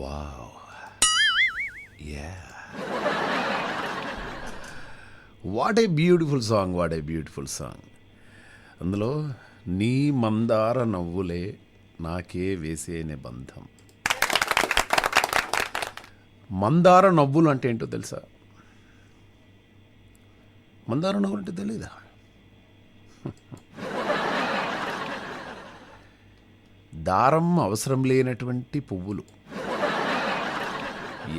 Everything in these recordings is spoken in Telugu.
Wow! Yeah! What a beautiful song. What a beautiful song. అందులో నీ మందార నవ్వులే నాకే వేసేనే బంధం. మందార నవ్వులు అంటే ఏంటో తెలుసా? మందార నవ్వులు అంటే తెలీదా? దారం అవసరం లేనటువంటి పువ్వులు.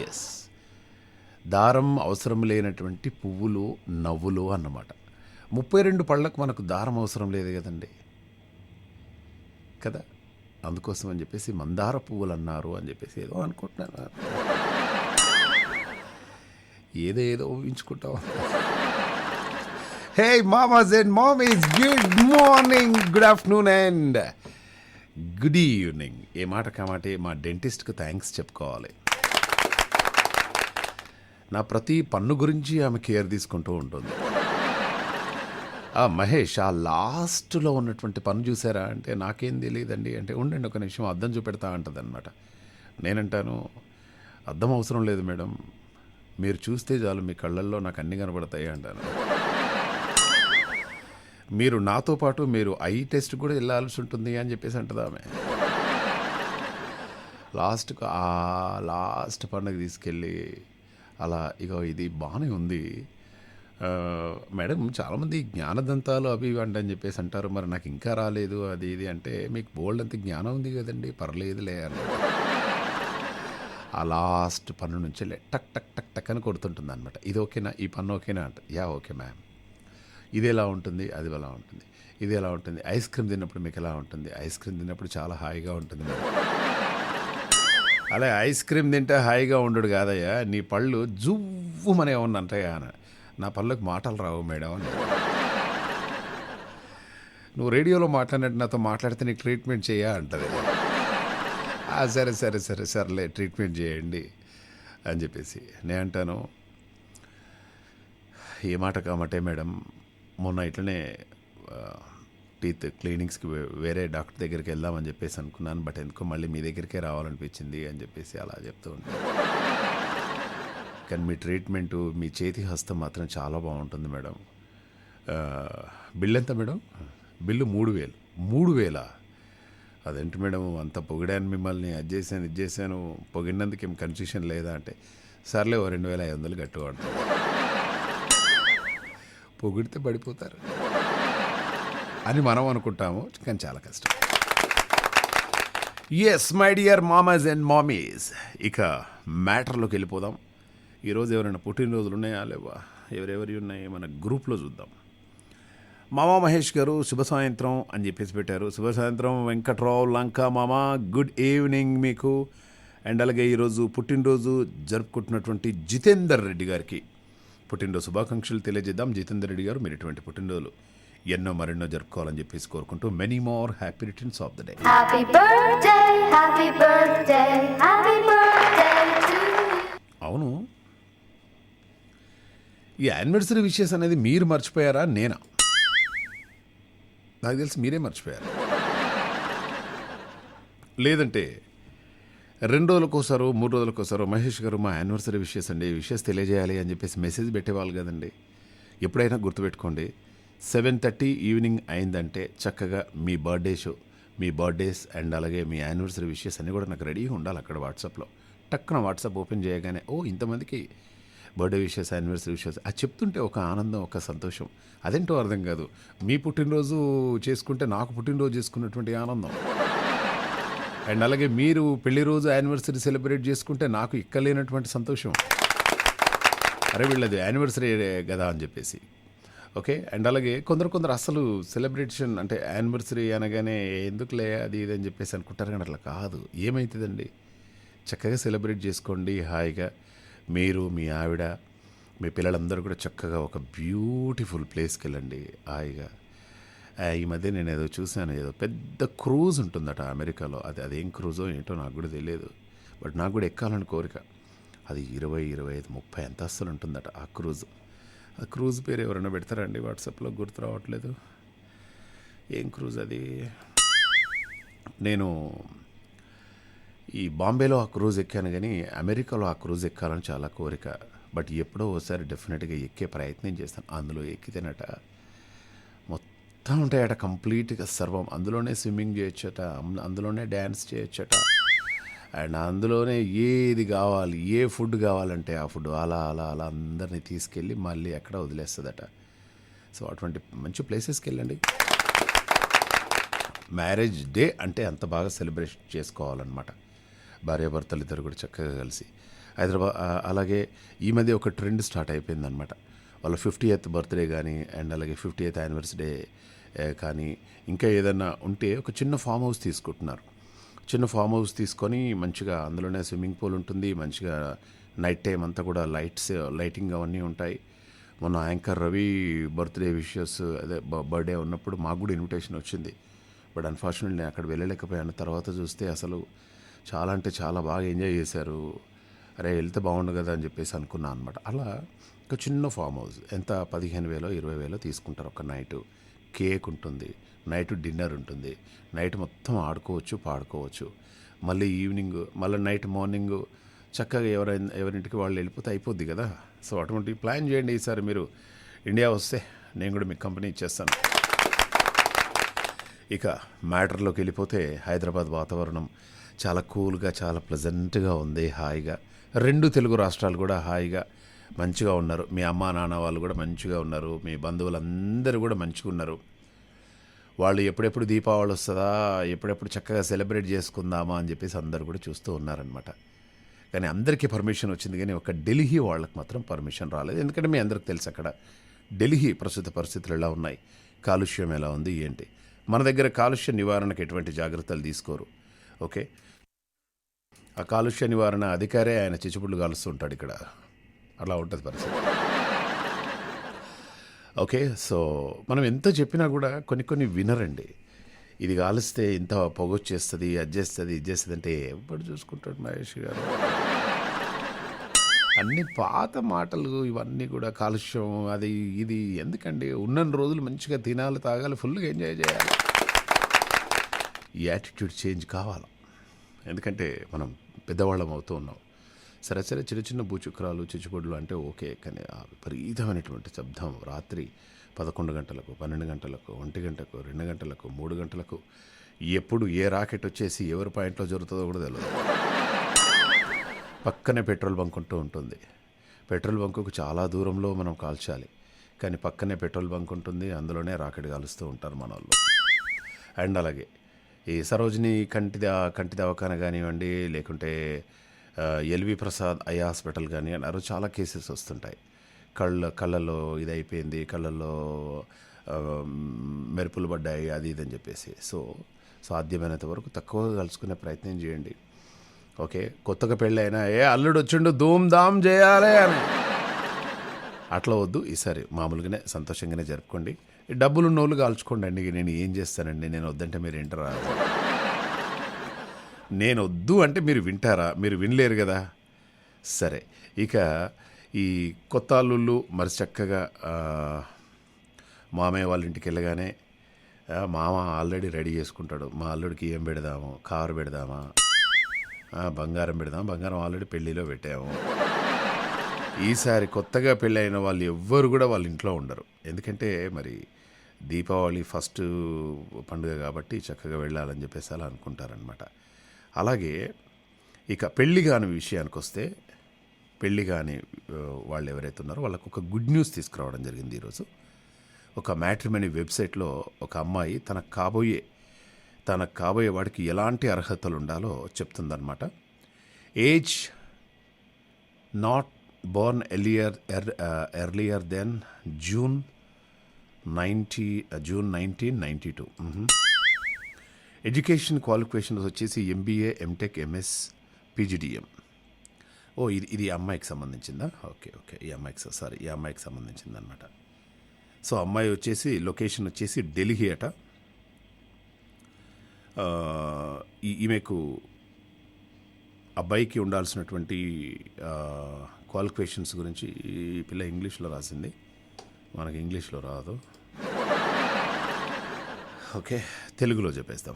ఎస్, దారం అవసరం లేనటువంటి పువ్వులు నవ్వులు అన్నమాట. 32 పళ్ళకు మనకు దారం అవసరం లేదు కదండి, కదా. అందుకోసం అని చెప్పేసి మందార పువ్వులు అన్నారు అని చెప్పేసి ఏదో అనుకుంటున్నాను, ఏదో ఊహించుకుంటాం. హే మామాస్ అండ్ మామీస్, good morning, good afternoon and good evening. ఏ మాట కామాటే మా డెంటిస్ట్కి థ్యాంక్స్ చెప్పుకోవాలి. నా ప్రతి పన్ను గురించి ఆమె కేర్ తీసుకుంటూ ఉంటుంది. మహేష్, ఆ లాస్ట్లో ఉన్నటువంటి పన్ను చూసారా అంటే నాకేం తెలియదండి అంటే ఉండండి ఒక నిమిషం అద్దం చూపెడతా అంటుంది అనమాట. నేనంటాను అద్దం అవసరం లేదు మేడం, మీరు చూస్తే చాలు మీ కళ్ళల్లో నాకు అన్నీ కనబడతాయి అంటాను. మీరు నాతో పాటు మీరు ఐ టెస్ట్ కూడా వెళ్ళాల్సి ఉంటుంది అని చెప్పేసి అంటుంది ఆమె. లాస్ట్ పండుగ తీసుకెళ్ళి అలా ఇగో ఇది బాగానే ఉంది మేడం, చాలామంది జ్ఞానదంతాలు అవి ఇవి అని చెప్పేసి అంటారు, మరి నాకు ఇంకా రాలేదు అది ఇది అంటే మీకు బోల్డ్ అంత జ్ఞానం ఉంది కదండి, పర్లేదులే అని. ఆ లాస్ట్ పన్ను నుంచి టక్ టక్ టక్ టక్ అని కొడుతుంటుంది అనమాట. ఇది ఓకేనా, ఈ పన్ను ఓకేనా అంట. Yeah okay ma'am. ఇది ఎలా ఉంటుంది, అది ఎలా ఉంటుంది, ఇది ఎలా ఉంటుంది, ఐస్ క్రీమ్ తిన్నప్పుడు మీకు ఎలా ఉంటుంది, ఐస్ క్రీమ్ తిన్నప్పుడు చాలా హాయిగా ఉంటుంది మేడం. అలా ఐస్ క్రీమ్ తింటే హాయిగా ఉండడు కాదయ్యా, నీ పళ్ళు జువ్వుమనే ఉన్నంటాయా అని. నా పళ్ళకు మాటలు రావు మేడం అని. నువ్వు రేడియోలో మాట్లాడినట్టు నాతో మాట్లాడితే నీకు ట్రీట్మెంట్ చేయా అంటది. సరే సరే సరే సర్లే ట్రీట్మెంట్ చేయండి అని చెప్పేసి నేను అంటాను. ఏ మాట కామటే మేడం, మొన్న ఇట్లనే టీత్ క్లీనింగ్స్కి వేరే డాక్టర్ దగ్గరికి వెళ్దామని చెప్పేసి అనుకున్నాను, బట్ ఎందుకో మళ్ళీ మీ దగ్గరికే రావాలనిపించింది అని చెప్పేసి అలా చెప్తూ ఉంటాను. కానీ మీ ట్రీట్మెంటు, మీ చేతి హస్తం మాత్రం చాలా బాగుంటుంది మేడం. బిల్ ఎంత మేడం? బిల్లు 3000. 3000? అదేంటి మేడం అంత పొగిడాను మిమ్మల్ని, అది చేశాను ఇది చేశాను, పొగిడినందుకు ఏం కన్సెషన్ లేదా అంటే సర్లే ఓ 2500 కట్టుకోండి. పొగిడితే పడిపోతారు అని మనం అనుకుంటాము, కానీ చాలా కష్టం. ఎస్ మై డియర్ మామాస్ అండ్ మామీస్, ఇక మ్యాటర్లోకి వెళ్ళిపోదాం. ఈరోజు ఎవరైనా పుట్టినరోజులు ఉన్నాయా లేవా, ఎవరెవరి ఉన్నాయి మన గ్రూప్లో చూద్దాం. మామా మహేష్ గారు శుభ సాయంత్రం అని చెప్పేసి పెట్టారు. శుభ సాయంత్రం వెంకట్రావు లంక మామ, గుడ్ ఈవినింగ్ మీకు. అండ్ అలాగే ఈరోజు పుట్టినరోజు జరుపుకుంటున్నటువంటి జితేందర్ రెడ్డి గారికి పుట్టినరోజు శుభాకాంక్షలు తెలియజేద్దాం. జితేందర్ రెడ్డి గారు, మీరు ఇటువంటి పుట్టినరోజులు ఎన్నో మరెన్నో జరుపుకోవాలని చెప్పేసి కోరుకుంటూ many more happy returns of the day. అవును, ఈ యానివర్సరీ విషెస్ అనేది మీరు మర్చిపోయారా నేనా? నాకు తెలిసి మీరే మర్చిపోయారు. లేదంటే 2 రోజులకోసారో 3 రోజులకోసారో మహేష్ గారు మా యానివర్సరీ విషెస్ అండి, విషెస్ తెలియజేయాలి అని చెప్పేసి మెసేజ్ పెట్టేవాళ్ళు కదండి. ఎప్పుడైనా గుర్తుపెట్టుకోండి, 7:30 ఈవినింగ్ అయిందంటే చక్కగా మీ బర్త్డే షో, మీ బర్త్డేస్ అండ్ అలాగే మీ యానివర్సరీ విషెస్ అన్నీ కూడా నాకు రెడీగా ఉండాలి. అక్కడ వాట్సాప్లో టక్కున వాట్సాప్ ఓపెన్ చేయగానే ఇంతమందికి బర్త్డే విషెస్, యానివర్సరీ విషెస్ అది చెప్తుంటే ఒక ఆనందం, ఒక సంతోషం, అదేంటో అర్థం కాదు. మీ పుట్టినరోజు చేసుకుంటే నాకు పుట్టినరోజు చేసుకున్నటువంటి ఆనందం, అండ్ అలాగే మీరు పెళ్లి రోజు యానివర్సరీ సెలబ్రేట్ చేసుకుంటే నాకు ఇక్కలేనటువంటి సంతోషం. అరే వీళ్ళది యానివర్సరీ కదా అని చెప్పేసి. ఓకే, అండ్ అలాగే కొందరు అసలు సెలబ్రేషన్ అంటే యానివర్సరీ అనగానే ఎందుకులే అది ఇది అని చెప్పేసి అనుకుంటారు, కానీ అట్లా కాదు. ఏమవుతుందండి, చక్కగా సెలబ్రేట్ చేసుకోండి హాయిగా. మీరు, మీ ఆవిడ, మీ పిల్లలందరూ కూడా చక్కగా ఒక బ్యూటిఫుల్ ప్లేస్కి వెళ్ళండి హాయిగా. ఈ మధ్య నేను ఏదో చూశాను, ఏదో పెద్ద క్రూజ్ ఉంటుందట అమెరికాలో. అదేం క్రూజో ఏంటో నాకు కూడా తెలియదు, బట్ నాకు కూడా ఎక్కాలని కోరిక. అది 20, 25, 30 అంతస్తులు ఉంటుందట ఆ క్రూజ్. ఆ క్రూజ్ పేరు ఎవరైనా పెడతారండి వాట్సాప్లో, గుర్తు రావట్లేదు. ఏం క్రూజ్ అది? నేను ఈ బాంబేలో ఆ క్రూజ్ ఎక్కాను కానీ అమెరికాలో ఆ క్రూజ్ ఎక్కాలని చాలా కోరిక. బట్ ఎప్పుడో ఒకసారి డెఫినెట్గా ఎక్కే ప్రయత్నం చేస్తాను. అందులో ఎక్కితేనట మొత్తం ఉంటాయట కంప్లీట్గా సర్వం. అందులోనే స్విమ్మింగ్ చేయొచ్చట, అందులోనే డ్యాన్స్ చేయొచ్చట, అండ్ అందులోనే ఏది కావాలి, ఏ ఫుడ్ కావాలంటే ఆ ఫుడ్ అలా అలా అలా అందరినీ తీసుకెళ్ళి మళ్ళీ ఎక్కడ వదిలేస్తుందట. సో అటువంటి మంచి ప్లేసెస్కి వెళ్ళండి. మ్యారేజ్ డే అంటే అంత బాగా సెలబ్రేషన్ చేసుకోవాలన్నమాట. భార్యాభర్తలు ఇద్దరు కూడా చక్కగా కలిసి హైదరాబాద్. అలాగే ఈ మధ్య ఒక ట్రెండ్ స్టార్ట్ అయిపోయిందనమాట. వాళ్ళ 50th బర్త్డే కానీ అండ్ అలాగే 50th యానివర్సరీ కానీ ఇంకా ఏదన్నా ఉంటే ఒక చిన్న ఫామ్ హౌస్ తీసుకుంటున్నారు. చిన్న ఫామ్ హౌస్ తీసుకొని మంచిగా అందులోనే స్విమ్మింగ్ పూల్ ఉంటుంది, మంచిగా నైట్ టైం అంతా కూడా లైటింగ్ అవన్నీ ఉంటాయి. మొన్న యాంకర్ రవి బర్త్డే విషెస్ అదే బర్త్డే ఉన్నప్పుడు మాకు కూడా ఇన్విటేషన్ వచ్చింది. బట్ అన్ఫార్చునేట్లీ నేను అక్కడ వెళ్ళలేకపోయాను. తర్వాత చూస్తే అసలు చాలా అంటే చాలా బాగా ఎంజాయ్ చేశారు. అరే వెళ్తే బాగుండు కదా అని చెప్పేసి అనుకున్నాను అనమాట. అలా ఒక చిన్న ఫామ్ హౌస్ ఎంత 15,000 20,000 తీసుకుంటారు ఒక నైటు. కేక్ ఉంటుంది, నైట్ డిన్నర్ ఉంటుంది, నైట్ మొత్తం ఆడుకోవచ్చు పాడుకోవచ్చు. మళ్ళీ ఈవినింగ్ మళ్ళీ నైట్ మార్నింగ్ చక్కగా ఎవరింటికి వాళ్ళు వెళ్ళిపోతే అయిపోద్ది కదా. సో అటువంటి ప్లాన్ చేయండి. ఈసారి మీరు ఇండియా వస్తే నేను కూడా మీకు కంపెనీ ఇచ్చేస్తాను. ఇక మ్యాటర్లోకి వెళ్ళిపోతే హైదరాబాద్ వాతావరణం చాలా కూల్గా చాలా ప్లెజెంట్గా ఉంది, హాయిగా. 2 తెలుగు రాష్ట్రాలు కూడా హాయిగా మంచిగా ఉన్నారు. మీ అమ్మా నాన్న వాళ్ళు కూడా మంచిగా ఉన్నారు, మీ బంధువులందరూ కూడా మంచిగా ఉన్నారు. వాళ్ళు ఎప్పుడెప్పుడు దీపావళి వస్తుందా, ఎప్పుడెప్పుడు చక్కగా సెలబ్రేట్ చేసుకుందామా అని చెప్పేసి అందరు కూడా చూస్తూ ఉన్నారనమాట. కానీ అందరికీ పర్మిషన్ వచ్చింది, కానీ ఒక ఢిల్లీ వాళ్ళకి మాత్రం పర్మిషన్ రాలేదు. ఎందుకంటే మీ అందరికి తెలుసు అక్కడ ఢిల్లీ ప్రస్తుత పరిస్థితులు ఎలా ఉన్నాయి, కాలుష్యం ఎలా ఉంది ఏంటి. మన దగ్గర కాలుష్య నివారణకు ఎటువంటి జాగ్రత్తలు తీసుకోరు. ఓకే, ఆ కాలుష్య నివారణ అధికారే ఆయన చిచ్చుపుళ్ళు కాలుస్తూ ఉంటాడు ఇక్కడ. అలా ఉంటుంది పరిస్థితి. ఓకే, సో మనం ఎంత చెప్పినా కూడా కొన్ని వినరండి. ఇది కాలిస్తే ఇంత పొగొచ్చేస్తుంది, అది చేస్తుంది, ఇది చేస్తుంది అంటే ఎప్పుడు చూసుకుంటాడు మహేష్ గారు. అన్ని పాత మాటలు ఇవన్నీ కూడా కాలుష్యం అది ఇది ఎందుకండి. ఉన్న రోజులు మంచిగా తినాలి, తాగాలి, ఫుల్గా ఎంజాయ్ చేయాలి. ఈ యాటిట్యూడ్ చేంజ్ కావాలి. ఎందుకంటే మనం పెద్దవాళ్ళం అవుతూ ఉన్నాం. సరే చిన్న చిన్న భూచుక్రాలు చిచ్చుపొడులు అంటే ఓకే, కానీ ఆ విపరీతమైనటువంటి శబ్దం రాత్రి 11 గంటలకు 12 గంటలకు 1 గంటకు 2 గంటలకు 3 గంటలకు ఎప్పుడు ఏ రాకెట్ వచ్చేసి ఎవరి పాయింట్లో జరుగుతుందో కూడా తెలియదు. పక్కనే పెట్రోల్ బంక్ ఉంటూ ఉంటుంది. పెట్రోల్ బంకుకు చాలా దూరంలో మనం కాల్చాలి, కానీ పక్కనే పెట్రోల్ బంక్ ఉంటుంది, అందులోనే రాకెట్ కాలుస్తూ ఉంటారు మన వాళ్ళు. అండ్ అలాగే ఈ సరోజిని కంటి దవాఖాన కానివ్వండి, లేకుంటే ఎల్వి ప్రసాద్ ఐ హాస్పిటల్ కానీ అన్నారు, చాలా కేసెస్ వస్తుంటాయి. కళ్ళల్లో ఇది అయిపోయింది, కళ్ళల్లో మెరుపులు పడ్డాయి, అది ఇది అని చెప్పేసి. సో సాధ్యమైనంత వరకు తక్కువగా కలుసుకునే ప్రయత్నం చేయండి. ఓకే, కొత్తగా పెళ్ళైనా అల్లుడు వచ్చిండు ధూమ్ ధామ్ చేయాలి అని అట్లా వద్దు. ఈసారి మామూలుగానే సంతోషంగానే జరుపుకోండి. డబ్బులు ఉన్నోళ్ళు కాల్చుకోండి అండి. నేను ఏం చేస్తానండి, నేను వద్దంటే మీరు వింటారా? నేను వద్దు అంటే మీరు వింటారా? మీరు వినలేరు కదా. సరే, ఇక ఈ కొత్త అల్లుళ్ళు మరి చక్కగా మామయ్య వాళ్ళ ఇంటికి వెళ్ళగానే మామ ఆల్రెడీ రెడీ చేసుకుంటాడు. మా అల్లుడికి ఏం పెడదాము, కారు పెడదామా, బంగారం పెడదాం, బంగారం ఆల్రెడీ పెళ్ళిలో పెట్టాము. ఈసారి కొత్తగా పెళ్ళైన వాళ్ళు ఎవ్వరు కూడా వాళ్ళ ఇంట్లో ఉండరు. ఎందుకంటే మరి దీపావళి ఫస్ట్ పండుగ కాబట్టి చక్కగా వెళ్ళాలని చెప్పేసి అలా అనుకుంటారనమాట. అలాగే ఇక పెళ్ళి కాని విషయానికి వస్తే, పెళ్ళి కాని వాళ్ళు ఎవరైతే ఉన్నారో వాళ్ళకు ఒక గుడ్ న్యూస్ తీసుకురావడం జరిగింది ఈరోజు. ఒక మ్యాట్రిమనీ వెబ్సైట్లో ఒక అమ్మాయి తనకు కాబోయే వాడికి ఎలాంటి అర్హతలు ఉండాలో చెప్తుందన్నమాట. Age not born earlier than June 1992. Education qualifications వచ్చేసి MBA, MTech, MS, PGDM. ఇది అమ్మాయికి సంబంధించిందా? ఓకే, ఈ అమ్మాయికి సంబంధించింది అనమాట. సో అమ్మాయి వచ్చేసి లొకేషన్ వచ్చేసి ఢిల్లీ అట. ఈమెకు అబ్బాయికి ఉండాల్సినటువంటి క్వాలిఫికేషన్స్ గురించి ఈ పిల్ల ఇంగ్లీష్లో రాసింది, మనకి ఇంగ్లీష్లో రాదు. ఓకే, తెలుగులో చెప్పేస్తాం.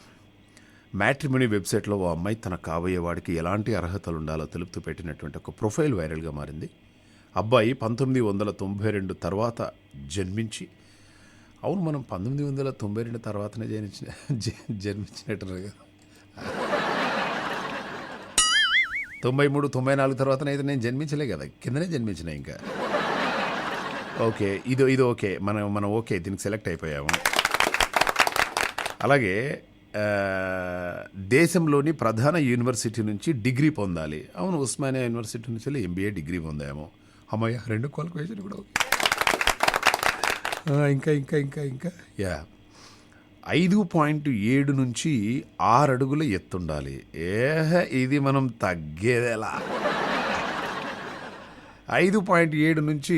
మ్యాట్రిమోనీ వెబ్సైట్లో ఓ అమ్మాయి తన కాబోయే వాడికి ఎలాంటి అర్హతలు ఉండాలో తెలుపుతూ పెట్టినటువంటి ఒక ప్రొఫైల్ వైరల్గా మారింది. అబ్బాయి 1992 తర్వాత జన్మించి, అవును మనం 1992 తర్వాతనే జన్మించినట్టున్నారు కదా. 93, 94 తర్వాతనైతే నేను జన్మించలే కదా, కిందనే జన్మించిన ఇంకా. ఓకే, ఇది ఓకే, మనం ఓకే, దీనికి సెలెక్ట్ అయిపోయాము. అలాగే దేశంలోని ప్రధాన యూనివర్సిటీ నుంచి డిగ్రీ పొందాలి. అవును, ఉస్మానియా యూనివర్సిటీ నుంచి వెళ్ళి MBA డిగ్రీ పొందాము. అమ్మయ్య, 2 క్వాలిఫికేషన్ కూడా ఓకే. ఇంకా ఇంకా ఇంకా ఇంకా 5.7 నుంచి 6 అడుగుల ఎత్తుండాలి. ఇది మనం తగ్గేదేలా. 5.7 నుంచి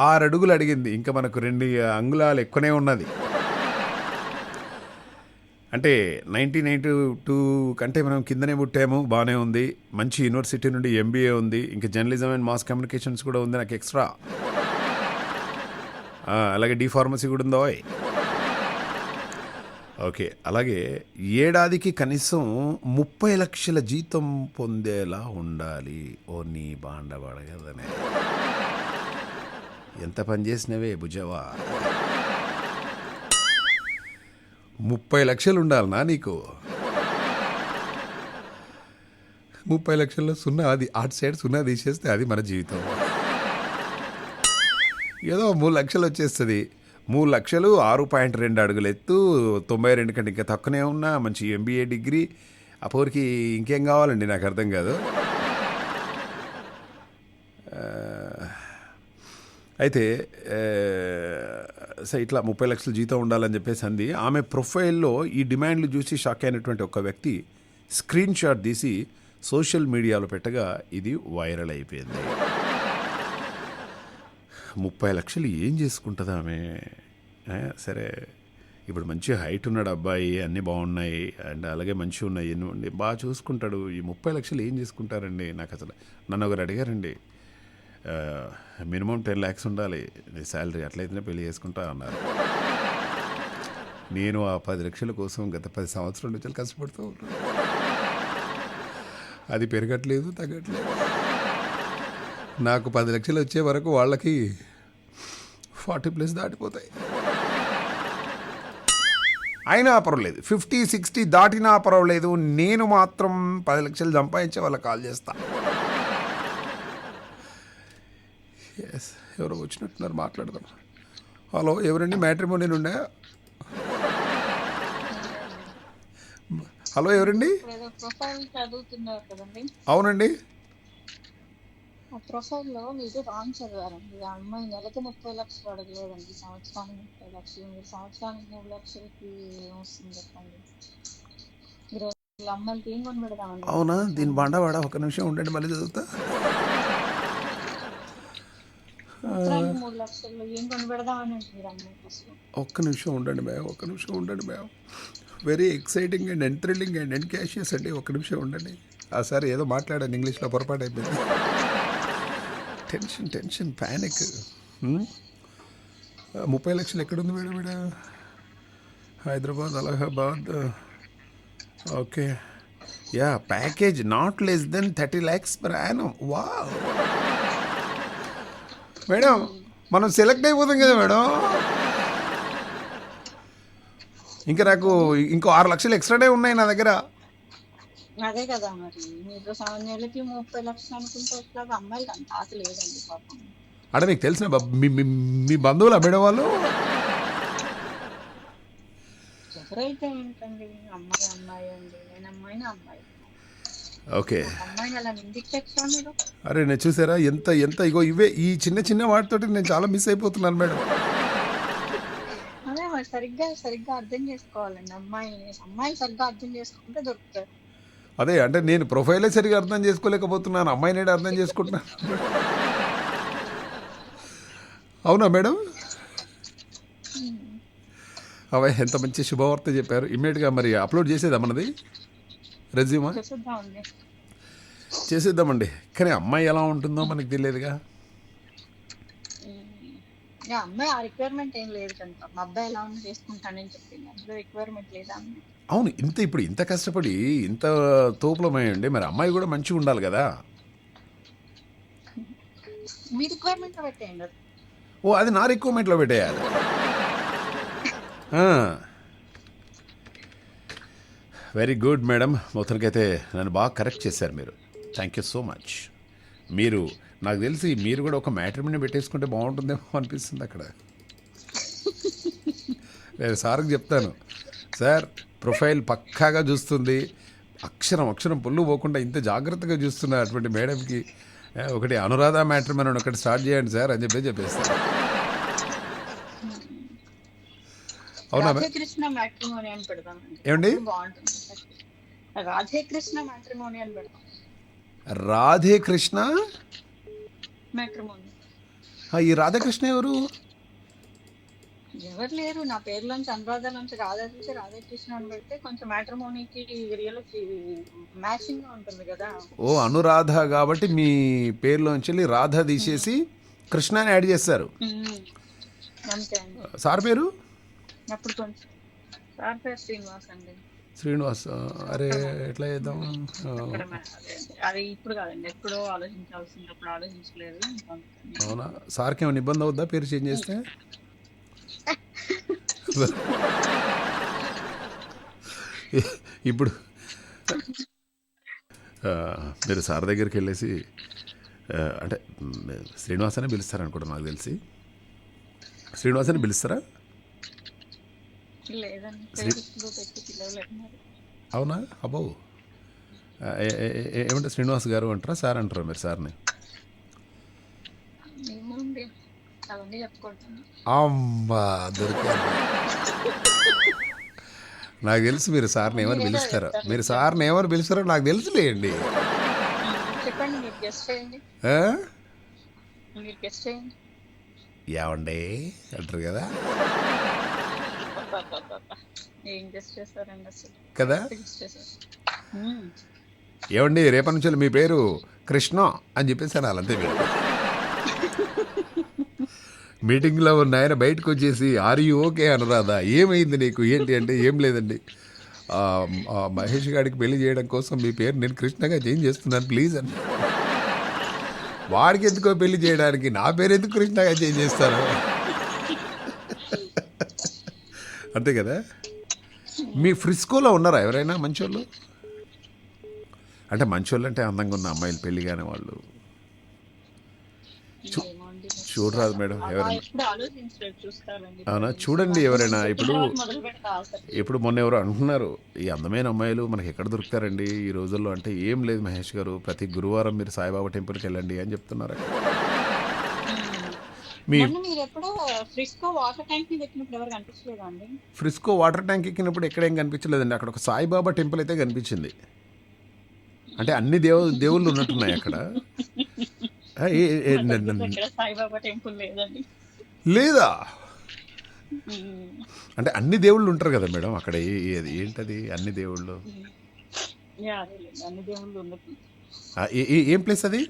6 అడుగులు అడిగింది. ఇంకా మనకు 2 అంగుళాలు ఎక్కువనే ఉన్నది. అంటే 1992 కంటే మనం కిందనే పుట్టాము, బాగానే ఉంది. మంచి యూనివర్సిటీ నుండి MBA ఉంది, ఇంకా జర్నలిజం అండ్ మాస్ కమ్యూనికేషన్స్ కూడా ఉంది నాకు ఎక్స్ట్రా. అలాగే D.Pharmacy కూడా ఉందో. ఓకే, అలాగే ఏడాదికి కనీసం 30 లక్షల జీతం పొందేలా ఉండాలి. ఓ నీ బాండబడగదనే, ఎంత పని చేసినవే భుజవా. 30 లక్షలు ఉండాలనా నీకు? 30 లక్షల్లో సున్నా, అది అటు సైడ్ సున్నా తీసేస్తే అది మన జీవితం. ఏదో 3 లక్షలు వచ్చేస్తుంది. 3 లక్షలు, 6.2 అడుగులు ఎత్తు, 92 కంటే ఇంకా తక్కువనే ఉన్నా, మంచి MBA డిగ్రీ. ఆ పోరికి ఇంకేం కావాలండి, నాకు అర్థం కాదు. అయితే ఇట్లా 30 లక్షల జీతం ఉండాలని చెప్పేసి అంది. ఆమె ప్రొఫైల్లో ఈ డిమాండ్లు చూసి షాక్ అయినటువంటి ఒక వ్యక్తి స్క్రీన్ షాట్ తీసి సోషల్ మీడియాలో పెట్టగా ఇది వైరల్ అయిపోయింది. 30 లక్షలు ఏం చేసుకుంటుంది ఆమె? సరే, ఇప్పుడు మంచి హైట్ ఉన్నాడు అబ్బాయి, అన్నీ బాగున్నాయి, అండ్ అలాగే మంచిగా ఉన్నాయి, ఎన్ని బాగా చూసుకుంటాడు. ఈ 30 లక్షలు ఏం చేసుకుంటారండి? నాకు అసలు నన్ను ఒకరు అడిగారండి, మినిమం 10 lakhs ఉండాలి నీ శాలరీ, అట్లయితేనే పెళ్లి చేసుకుంటా అన్నారు. నేను ఆ 10 లక్షల కోసం గత 10 సంవత్సరాల నుంచి కష్టపడుతూ ఉన్నాను. అది పెరగట్లేదు, తగ్గట్లేదు. నాకు 10 లక్షలు వచ్చే వరకు వాళ్ళకి 40+ దాటిపోతాయి. అయినా పర్వాలేదు, 50, 60 దాటినా పర్వాలేదు, నేను మాత్రం 10 లక్షలు సంపాదించే వాళ్ళకి కాల్ చేస్తా. ఎస్, ఎవరో వచ్చినట్టున్నారు, మాట్లాడదాం. హలో, ఎవరండి? మ్యాట్రిమోనీ నుండే. హలో, ఎవరండి? అవునండి. ప్రొఫైల్లో మీరు రాంగ్ చదివారండి. ఆ అమ్మాయి నెలకి 30 లక్షలు అడగలేదండి, సంవత్సరానికి 30 లక్షలు. మీరు సంవత్సరానికి 3 లక్షలకి ఏమొస్తుంది చెప్పండి? మీరు అమ్మాయిలకి ఏం కొని పెడదామండి? అవునా, దీని బండవాడ. ఒక నిమిషం ఉండండి, మళ్ళీ చదువుతా. సంవత్సరానికి 3 లక్షల్లో ఏం కొని పెడదామని మీరు అమ్మాయికి అసలు? ఒక్క నిమిషం ఉండండి ma'am, very exciting and enthralling and incautious అండి. ఒక్క నిమిషం ఉండండి. సార్ ఏదో మాట్లాడాను ఇంగ్లీష్లో, పొరపాటు అయిపోయింది. Tension, panic. 30 లక్షలు ఎక్కడుంది మేడం? ఇక్కడ Hyderabad, Allahabad. Okay, package not less than 30 lakhs per annum. Wow madam, మనం సెలెక్ట్ అయిపోతాం కదా మేడం. ఇంకా నాకు ఇంకో 6 లక్షలు ఎక్స్ట్రానే ఉన్నాయి నా దగ్గర. అదే కదా, మరి మీరు నెలకి 30 లక్షలు అనుకుంటే ఎట్లా? అమ్మాయిలకి అంత ఆశ లేదండి పాపం. అంటే మీకు తెలిసిన మీ బంధువులు అమ్మేయడం వాళ్ళు? ఎవరైతే ఏంటండి, అమ్మాయి అండి, నేను అమ్మాయి. ఓకే, అమ్మాయిని అలా ఎందుకు తెచ్చా మీరు? అరే నేను చూసారా ఎంత ఇగో ఇవే ఈ చిన్న వాటితోటి నేను చాలా మిస్ అయిపోతున్నాను మేడం. అదే మరి, సరిగ్గా అర్థం చేసుకోవాలండి. అమ్మాయిని సరిగ్గా అర్థం చేసుకుంటే దొరుకుతారు. అదే అంటే నేను ప్రొఫైలే సరిగా అర్థం చేసుకోలేకపోతున్నాను, అమ్మాయిని అర్థం చేసుకుంటున్నాను. అవునా మేడం? అవే ఎంత మంచి శుభవార్త చెప్పారు. ఇమ్మీడియట్గా మరి అప్లోడ్ చేసేదా మనది రెజ్యూమా? చేసేద్దామండి. కానీ అమ్మాయి ఎలా ఉంటుందో మనకు తెలియదుగా. అమ్మాయి ఆ రిక్వైర్మెంట్ ఏం లేదు కనుక, మా అబ్బాయి ఎలా ఉన్నా చేసుకుంటానని చెప్పింది, అందులో రిక్వైర్మెంట్ లేదా? అవును. ఇప్పుడు ఇంత కష్టపడి ఇంత తోపులమయ్యండి. మరి అమ్మాయి కూడా మంచిగా ఉండాలి కదా! మీ రిక్వైర్మెంట్ పెట్టేయండి అది. ఓహ్! అది నా రిక్వైర్మెంట్‌లో పెట్టేయాలి. ఆ! Very good madam. మొత్తానికైతే నన్ను బాగా కరెక్ట్ చేశారు మీరు. Thank you so much. మీరు నాకు తెలిసి మీరు కూడా ఒక మ్యాట్రిమోనీ పెట్టేసుకుంటే బాగుంటుందేమో అనిపిస్తుంది అక్కడ. నేను సార్కి చెప్తాను. సార్ ప్రొఫైల్ పక్కాగా చూస్తుంది. అక్షరం అక్షరం పొల్లు పోకుండా ఇంత జాగ్రత్తగా చూస్తున్న అటువంటి మేడంకి ఒకటి అనురాధ మ్యాట్రిమోనీ అని ఒకటి స్టార్ట్ చేయండి సార్ అని చెప్పేస్తాను. అవునా మే- రాధేకృష్ణ మ్యాట్రిమోని అని పెడతానండి. ఏమండి? అప్పుడు బాగుంటుంది. రాధేకృష్ణ మ్యాట్రిమోని అని పెడతాం. రాధే కృష్ణ. మ్యాట్రిమోని ఈ రాధాకృష్ణ ఎవరు? ఎవరు లేరు. నా పేరులోంచి అనురాధ నుంచి రాధా నుంచి రాధాకృష్ణ అని పెడితే కొంచెం మ్యాట్రిమోనీకి రియల్ మ్యాచింగ్ గా ఉంటుంది కదా. ఓ అనురాధ కాబట్టి మీ పేరులోంచి రాధ తీసేసి కృష్ణ అని యాడ్ చేస్తారు. అంతే అండి. సార్ పేరు? అప్పుడు కొంచెం సార్ పేరు శ్రీనివాస్ అండి. శ్రీనివాస్. అరే ఎట్లా చేద్దాం? అక్కడ అది ఇప్పుడు కాదండి, ఎప్పుడో ఆలోచించాల్సింది, అప్పుడు ఆలోచించలేదు. అవునా? సార్కి ఏమైనా ఇబ్బంది అవుద్దా పేరు చేంజ్ చేస్తే? ఇప్పుడు మీరు సార్ దగ్గరికి వెళ్ళేసి అంటే శ్రీనివాస్ అని పిలుస్తారనుకుంటా నాకు తెలిసి. శ్రీనివాస్ అని పిలుస్తారా? లేదండి, పేరు ఇప్పుడు పెట్టి పిలవలేదు. అవునా? అబ్బో. ఏమంటే శ్రీనివాస్ గారు అంటారా సార్ అంటారా మీరు సార్ని? ఏముంది అవన్నీ చెప్పుకుంటాను. అమ్మా దొరికారు. నాకు తెలుసు మీరు సార్ని ఏమని పిలుస్తారో. మీరు సార్ని ఏమని పిలుస్తారో నాకు తెలుసులేండి. చెప్పండి, మీరు గెస్ట్ చేయండి. ఆ? మీరు గెస్ట్ చేయండి. ఏమండి అంటారు కదా ఏం గెస్ట్ చేస్తారండి అసలు కదా. గెస్ట్ చేశారు. ఏమండి రేపటి నుంచి మీ పేరు కృష్ణ అని చెప్పేసి అనాలి అంతే. మీరు మీటింగ్లో ఉన్న ఆయన బయటకు వచ్చేసి ఆర్ యూ ఓకే అనురాధా, ఏమైంది నీకు ఏంటి అంటే ఏం లేదండి, మహేష్ గారికి పెళ్లి చేయడం కోసం మీ పేరు నేను కృష్ణగా చేంజ్ చేస్తున్నాను ప్లీజ్ అని. వాడికి ఎందుకో పెళ్లి చేయడానికి నా పేరు ఎందుకు కృష్ణగా చేంజ్ చేస్తారు? అంతే కదా. మీ ఫ్రిస్కోలో ఉన్నారా ఎవరైనా మంచోళ్ళు? అంటే మంచోళ్ళు అంటే అందంగా ఉన్న అమ్మాయిలు పెళ్లి కాని వాళ్ళు చూడరాదు మేడం ఎవరైనా? అవునా? చూడండి ఎవరైనా. ఇప్పుడు మొన్న ఎవరు అంటున్నారు ఈ అందమైన అమ్మాయిలు మనకి ఎక్కడ దొరుకుతారండి ఈ రోజుల్లో అంటే, ఏం లేదు మహేష్ గారు, ప్రతి గురువారం మీరు సాయిబాబా టెంపుల్కి వెళ్ళండి అని చెప్తున్నారు. మీ ఫ్రిస్కో వాటర్ ట్యాంక్ ఎక్కినప్పుడు ఎక్కడేం కనిపించలేదండి. అక్కడ ఒక సాయిబాబా టెంపుల్ అయితే కనిపించింది. అంటే అన్ని దేవుళ్ళు ఉన్నట్టున్నాయి అక్కడ. సాయిబాబా టెంపుల్ లేదండి. లేదా? అంటే అన్ని దేవుళ్ళు ఉంటారు కదా మేడం అక్కడ. ఏంటది అన్ని దేవుళ్ళు? అన్ని దేవుళ్ళు ఉన్నట్టు. ఏం ప్లేస్ అది?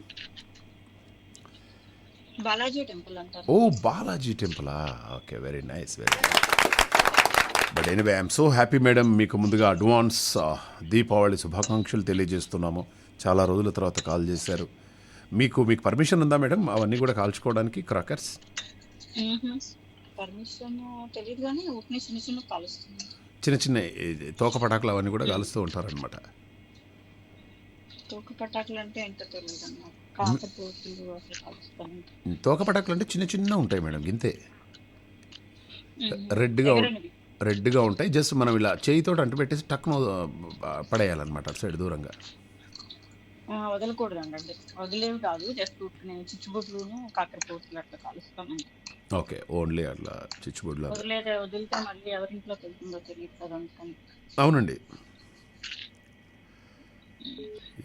బాలాజీ టెంపుల్ అంటారు. ఓ బాలాజీ టెంపులా? Okay, very nice, very nice. But anyway I'm so happy madam. మీకు ముందుగా అడ్వాన్స్ దీపావళి శుభాకాంక్షలు తెలియజేస్తున్నాము. చాలా రోజుల తర్వాత కాల్ చేశారు. మీకు పర్మిషన్ ఉందా మేడం అవన్నీ కూడా కాల్చుకోవడానికి క్రాకర్స్? పర్మిషన్ తెలియదు కానీ చిన్న చిన్న కాలుస్తుంది. చిన్న చిన్న తోక పటాకులు అవన్నీ కూడా కాలుస్తూ ఉంటారనమాట. తోక పటాకులు అంటే ఏంటో తెలియదు అన్నమాట. తోక పటాకులు అంటే చిన్న చిన్న ఉంటాయి మేడం, ఇంతే. రెడ్గా ఉంటాయి. జస్ట్ మనం ఇలా చేయితో అంటు పెట్టేసి టక్ను పడేయాలన్నమాట అటు సైడ్ దూరంగా. వదలకూడదు అండి, వదిలేవి కాదు, జస్ట్ చిచ్చుబుడ్లు కాకరపోతులు అట్లా కాలుస్తామండి. ఓకే, ఓన్లీ అట్లా చిచ్చుబుడ్లు. వదిలితే మళ్ళీ ఎవరింట్లోకి వెళ్తుందో తెలియదు కదా అందుకని. అవునండి.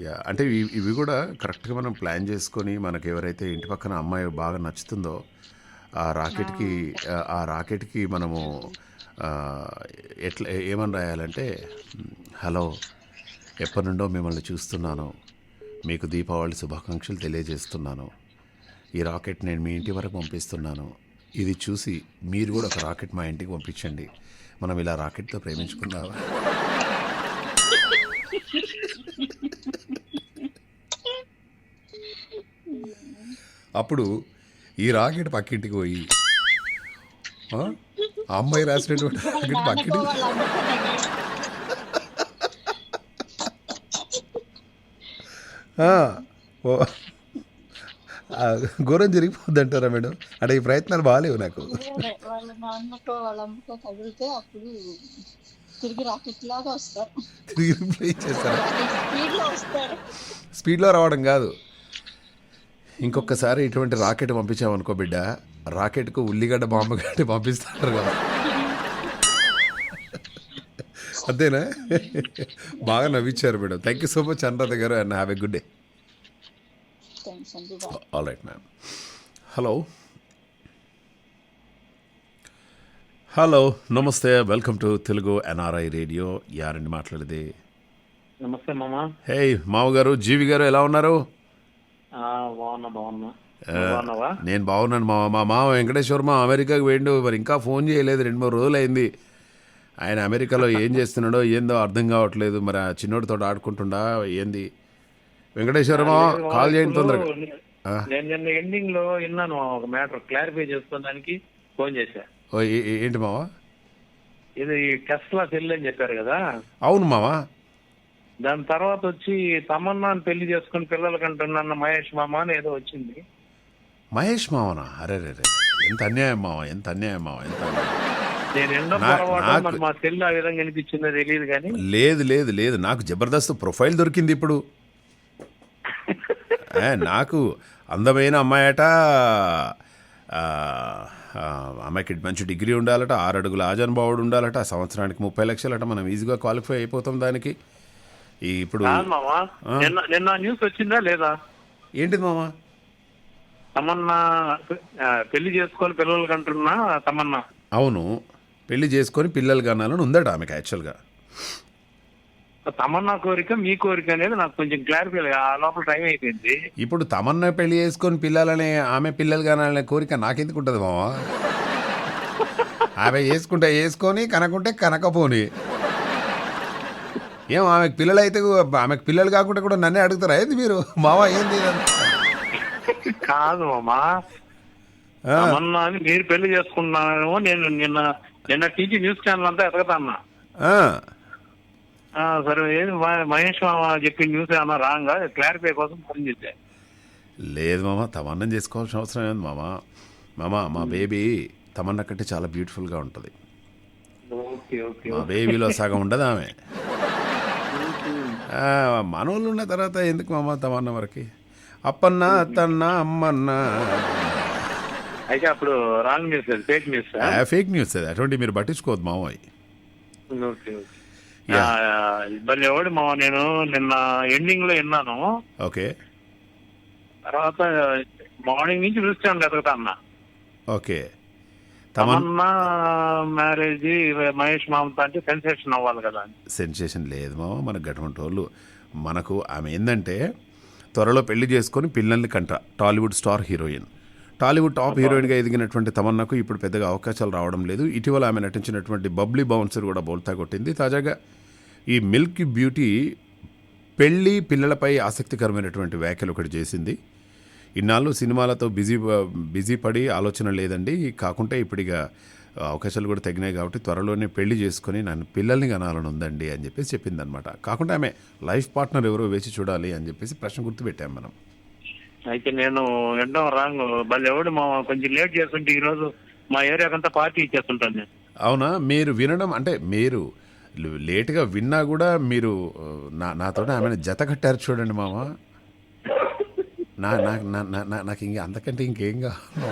యా, అంటే ఇవి కూడా కరెక్ట్గా మనం ప్లాన్ చేసుకొని మనకు ఎవరైతే ఇంటి పక్కన అమ్మాయి బాగా నచ్చుతుందో ఆ రాకెట్కి మనము ఎట్లా ఏమని రాయాలంటే, హలో, ఎప్పటి నుండో మిమ్మల్ని చూస్తున్నాను, మీకు దీపావళి శుభాకాంక్షలు తెలియజేస్తున్నాను, ఈ రాకెట్ నేను మీ ఇంటి వరకు పంపిస్తున్నాను, ఇది చూసి మీరు కూడా ఒక రాకెట్ మా ఇంటికి పంపించండి, మనం ఇలా రాకెట్తో ప్రేమించుకుందామా? అప్పుడు ఈ రాకెట్ పక్కింటికి పోయి ఆ ఆ అమ్మాయి రాసినటువంటి వాళ్ళ రాకెట్ నాన్నకో పక్కింటికి వాళ్ళ అమ్మకో తగిలి ఆ, ఓ, ఆ, ఘోరం జరిగిపోద్ది అంటారా మేడం? అంటే ఈ ప్రయత్నాలు బాగాలేవు నాకు. అదే వాళ్ళ నాన్నకో వాళ్ళ అమ్మకో తగిలితే అప్పుడు తిరిగి రాకెట్ లాగా వస్తారు. తిరిగి రిప్లై చేస్తారా? రాకెట్ స్పీడ్ లో వస్తారు. స్పీడ్లో రావడం కాదు, ఇంకొకసారి ఇటువంటి రాకెట్ పంపించామనుకో బిడ్డ, రాకెట్కు ఉల్లిగడ్డ బాంబు గట్టి పంపిస్తారు కదా. అంతేనా? బాగా నవ్వించారు madam. Thank you so much Anuradha garu, and have a good day. Thanks అండి, bye. All right ma'am. Hello hello, namaste, welcome to Telugu NRI radio. యారండి మాట్లాడేది? నమస్తే మామ. హే మామగారు, జీవి గారు ఎలా ఉన్నారు? బాగున్నా బాగున్నా. బాగున్నావా? నేను బాగున్నాను మామ. మా మామ వెంకటేశ్వర మా అమెరికాకి పోయిండు, మరి ఇంకా ఫోన్ చేయలేదు. 2-3 రోజులు అయింది. ఆయన అమెరికాలో ఏం చేస్తున్నాడో ఏందో అర్థం కావట్లేదు. మరి ఆ చిన్నోడితో ఆడుకుంటుండా ఏంది? వెంకటేశ్వరమా కాల్ చేయండి తొందరగా. నేను నిన్న ఎండింగ్ లో విన్నాను ఒక మ్యాటర్ క్లారిఫై చేసుకోవడానికి ఫోన్ చేశా. ఓ, ఏంటి మావా? ఇది టెస్లా సెల్ అని చెప్పారు కదా. అవును మావా. దాని తర్వాత వచ్చి తమన్నాని పెళ్లి చేసుకుని పిల్లలకి అంటున్న మహేష్ మామ అని ఏదో వచ్చింది. మహేష్ మావనా? అరే రే రే, ఎంత అన్యాయం మావ, ఎంత అన్యాయం మావ, ఎంత అన్యాయం. నేను ఎన్నో పొరపాటు, మరి మా సెల్ ఆ విధంగా అనిపించిందో తెలియదు కానీ. లేదు లేదు లేదు, నాకు జబర్దస్త్ ప్రొఫైల్ దొరికింది ఇప్పుడు. నాకు అందమైన అమ్మాయట, అమ్మాయికి మంచి డిగ్రీ ఉండాలట, 6 అడుగుల ఆజానుభావుడు ఉండాలట, సంవత్సరానికి 30 లక్షలట. మనం ఈజీగా క్వాలిఫై అయిపోతాం దానికి. ఇప్పుడు నిన్న న్యూస్ వచ్చిందా లేదా? ఏంటిది మామా? తమన్నా పెళ్లి చేసుకొని పిల్లలకి అంటున్నా తమన్నా. అవును, పెళ్లి చేసుకొని పిల్లలు కనాలని ఉందట ఆమెకి. యాక్చువల్గా తమన్నా కోరిక మీ కోరిక అనేది నాకు కొంచెం క్లారిఫై, ఆ లోపల టైం అయిపోయింది. ఇప్పుడు తమన్నా పెళ్లి చేసుకొని పిల్లలనే, ఆమె పిల్లలు కనాలనే కోరిక నాకెందుకు ఉంటుంది మావా? ఆమె చేసుకుంటే చేసుకొని, కనకుంటే కనకపోని. ఏం ఆమెకు పిల్లలు అయితే, ఆమెకు పిల్లలు కాకుండా కూడా నన్నే అడుగుతారా ఏంది మీరు? మావా ఏంది కాదు మామా, తమన్నా అని మీరు పెళ్లి చేసుకున్నాను. నేను నిన్న టీజీ న్యూస్ ఛానల్ అంతా ఎతకతా అన్నా. సరే, ఏది మహేష్ మామ చెప్పిన న్యూస్ ఏమన్నా రాంగా? క్లారిఫై కోసం ఫోన్ చేశా. లేదు మామ, తమన్నం చేసుకోవాల్సిన అవసరం ఏంది మామ. మా బేబీ తమన్నా కంటే చాలా బ్యూటిఫుల్గా ఉంటుంది. మా బేబీలో సగం ఉండదు ఆమె. మనోళ్ళు ఉన్న తర్వాత ఎందుకు మామ తమన్నా వరకు? అప్పన్న అత్తన్న అమ్మన్న. అయితే అప్పుడు wrong news, fake news. Fake news అది, అటువంటి మీరు పట్టించుకోవద్దు మామయ్య. ఎవడు మామ, నేను నిన్న ఎండింగ్ లో విన్నాను. ఓకే. తర్వాత మార్నింగ్ నుంచి చూస్తాను ఎదుగుతా అన్న. ఓకే. తమన్నా మ్యారేజ్ మహేష్ మామతో అంటే సెన్సేషన్ అవ్వాలి కదా. సెన్సేషన్ లేదు మామ, మనకు గటువంటి వాళ్ళు. మనకు ఆమె ఏంటంటే త్వరలో పెళ్లి చేసుకొని పిల్లల్ని కంట. Tollywood star heroine, Tollywood top హీరోయిన్గా ఎదిగినటువంటి తమన్నాకు ఇప్పుడు పెద్దగా అవకాశాలు రావడం లేదు. ఇటీవల ఆమె నటించినటువంటి బబ్లీ బౌన్సర్ కూడా బోల్తా కొట్టింది. తాజాగా ఈ మిల్కీ బ్యూటీ పెళ్ళి పిల్లలపై ఆసక్తికరమైనటువంటి వ్యాఖ్యలు ఒకటి చేసింది. ఇన్నాళ్ళు సినిమాలతో బిజీ పడి ఆలోచన లేదండి, కాకుంటే ఇప్పుడు ఇక అవకాశాలు కూడా తగ్గినాయి కాబట్టి త్వరలోనే పెళ్లి చేసుకొని నన్ను పిల్లల్ని కనాలని ఉందండి అని చెప్పేసి చెప్పిందనమాట. కాకుండా ఆమె లైఫ్ పార్ట్నర్ ఎవరో వేసి చూడాలి అని చెప్పేసి ప్రశ్న గుర్తుపెట్టాం మనం. అయితే నేను ఎండో రాంగ్ ఎవడు మా కొంచెం లేట్ చేస్తుంటే ఈరోజు మా ఏరియాకంతా పార్టీ ఇచ్చేస్తుంటాను నేను. అవునా? మీరు వినడం అంటే మీరు లేటుగా విన్నా కూడా మీరు నాతో ఆమె జత కట్టారు చూడండి మామ. నాకు ఇంకా అంతకంటే ఇంకేం కావాలి.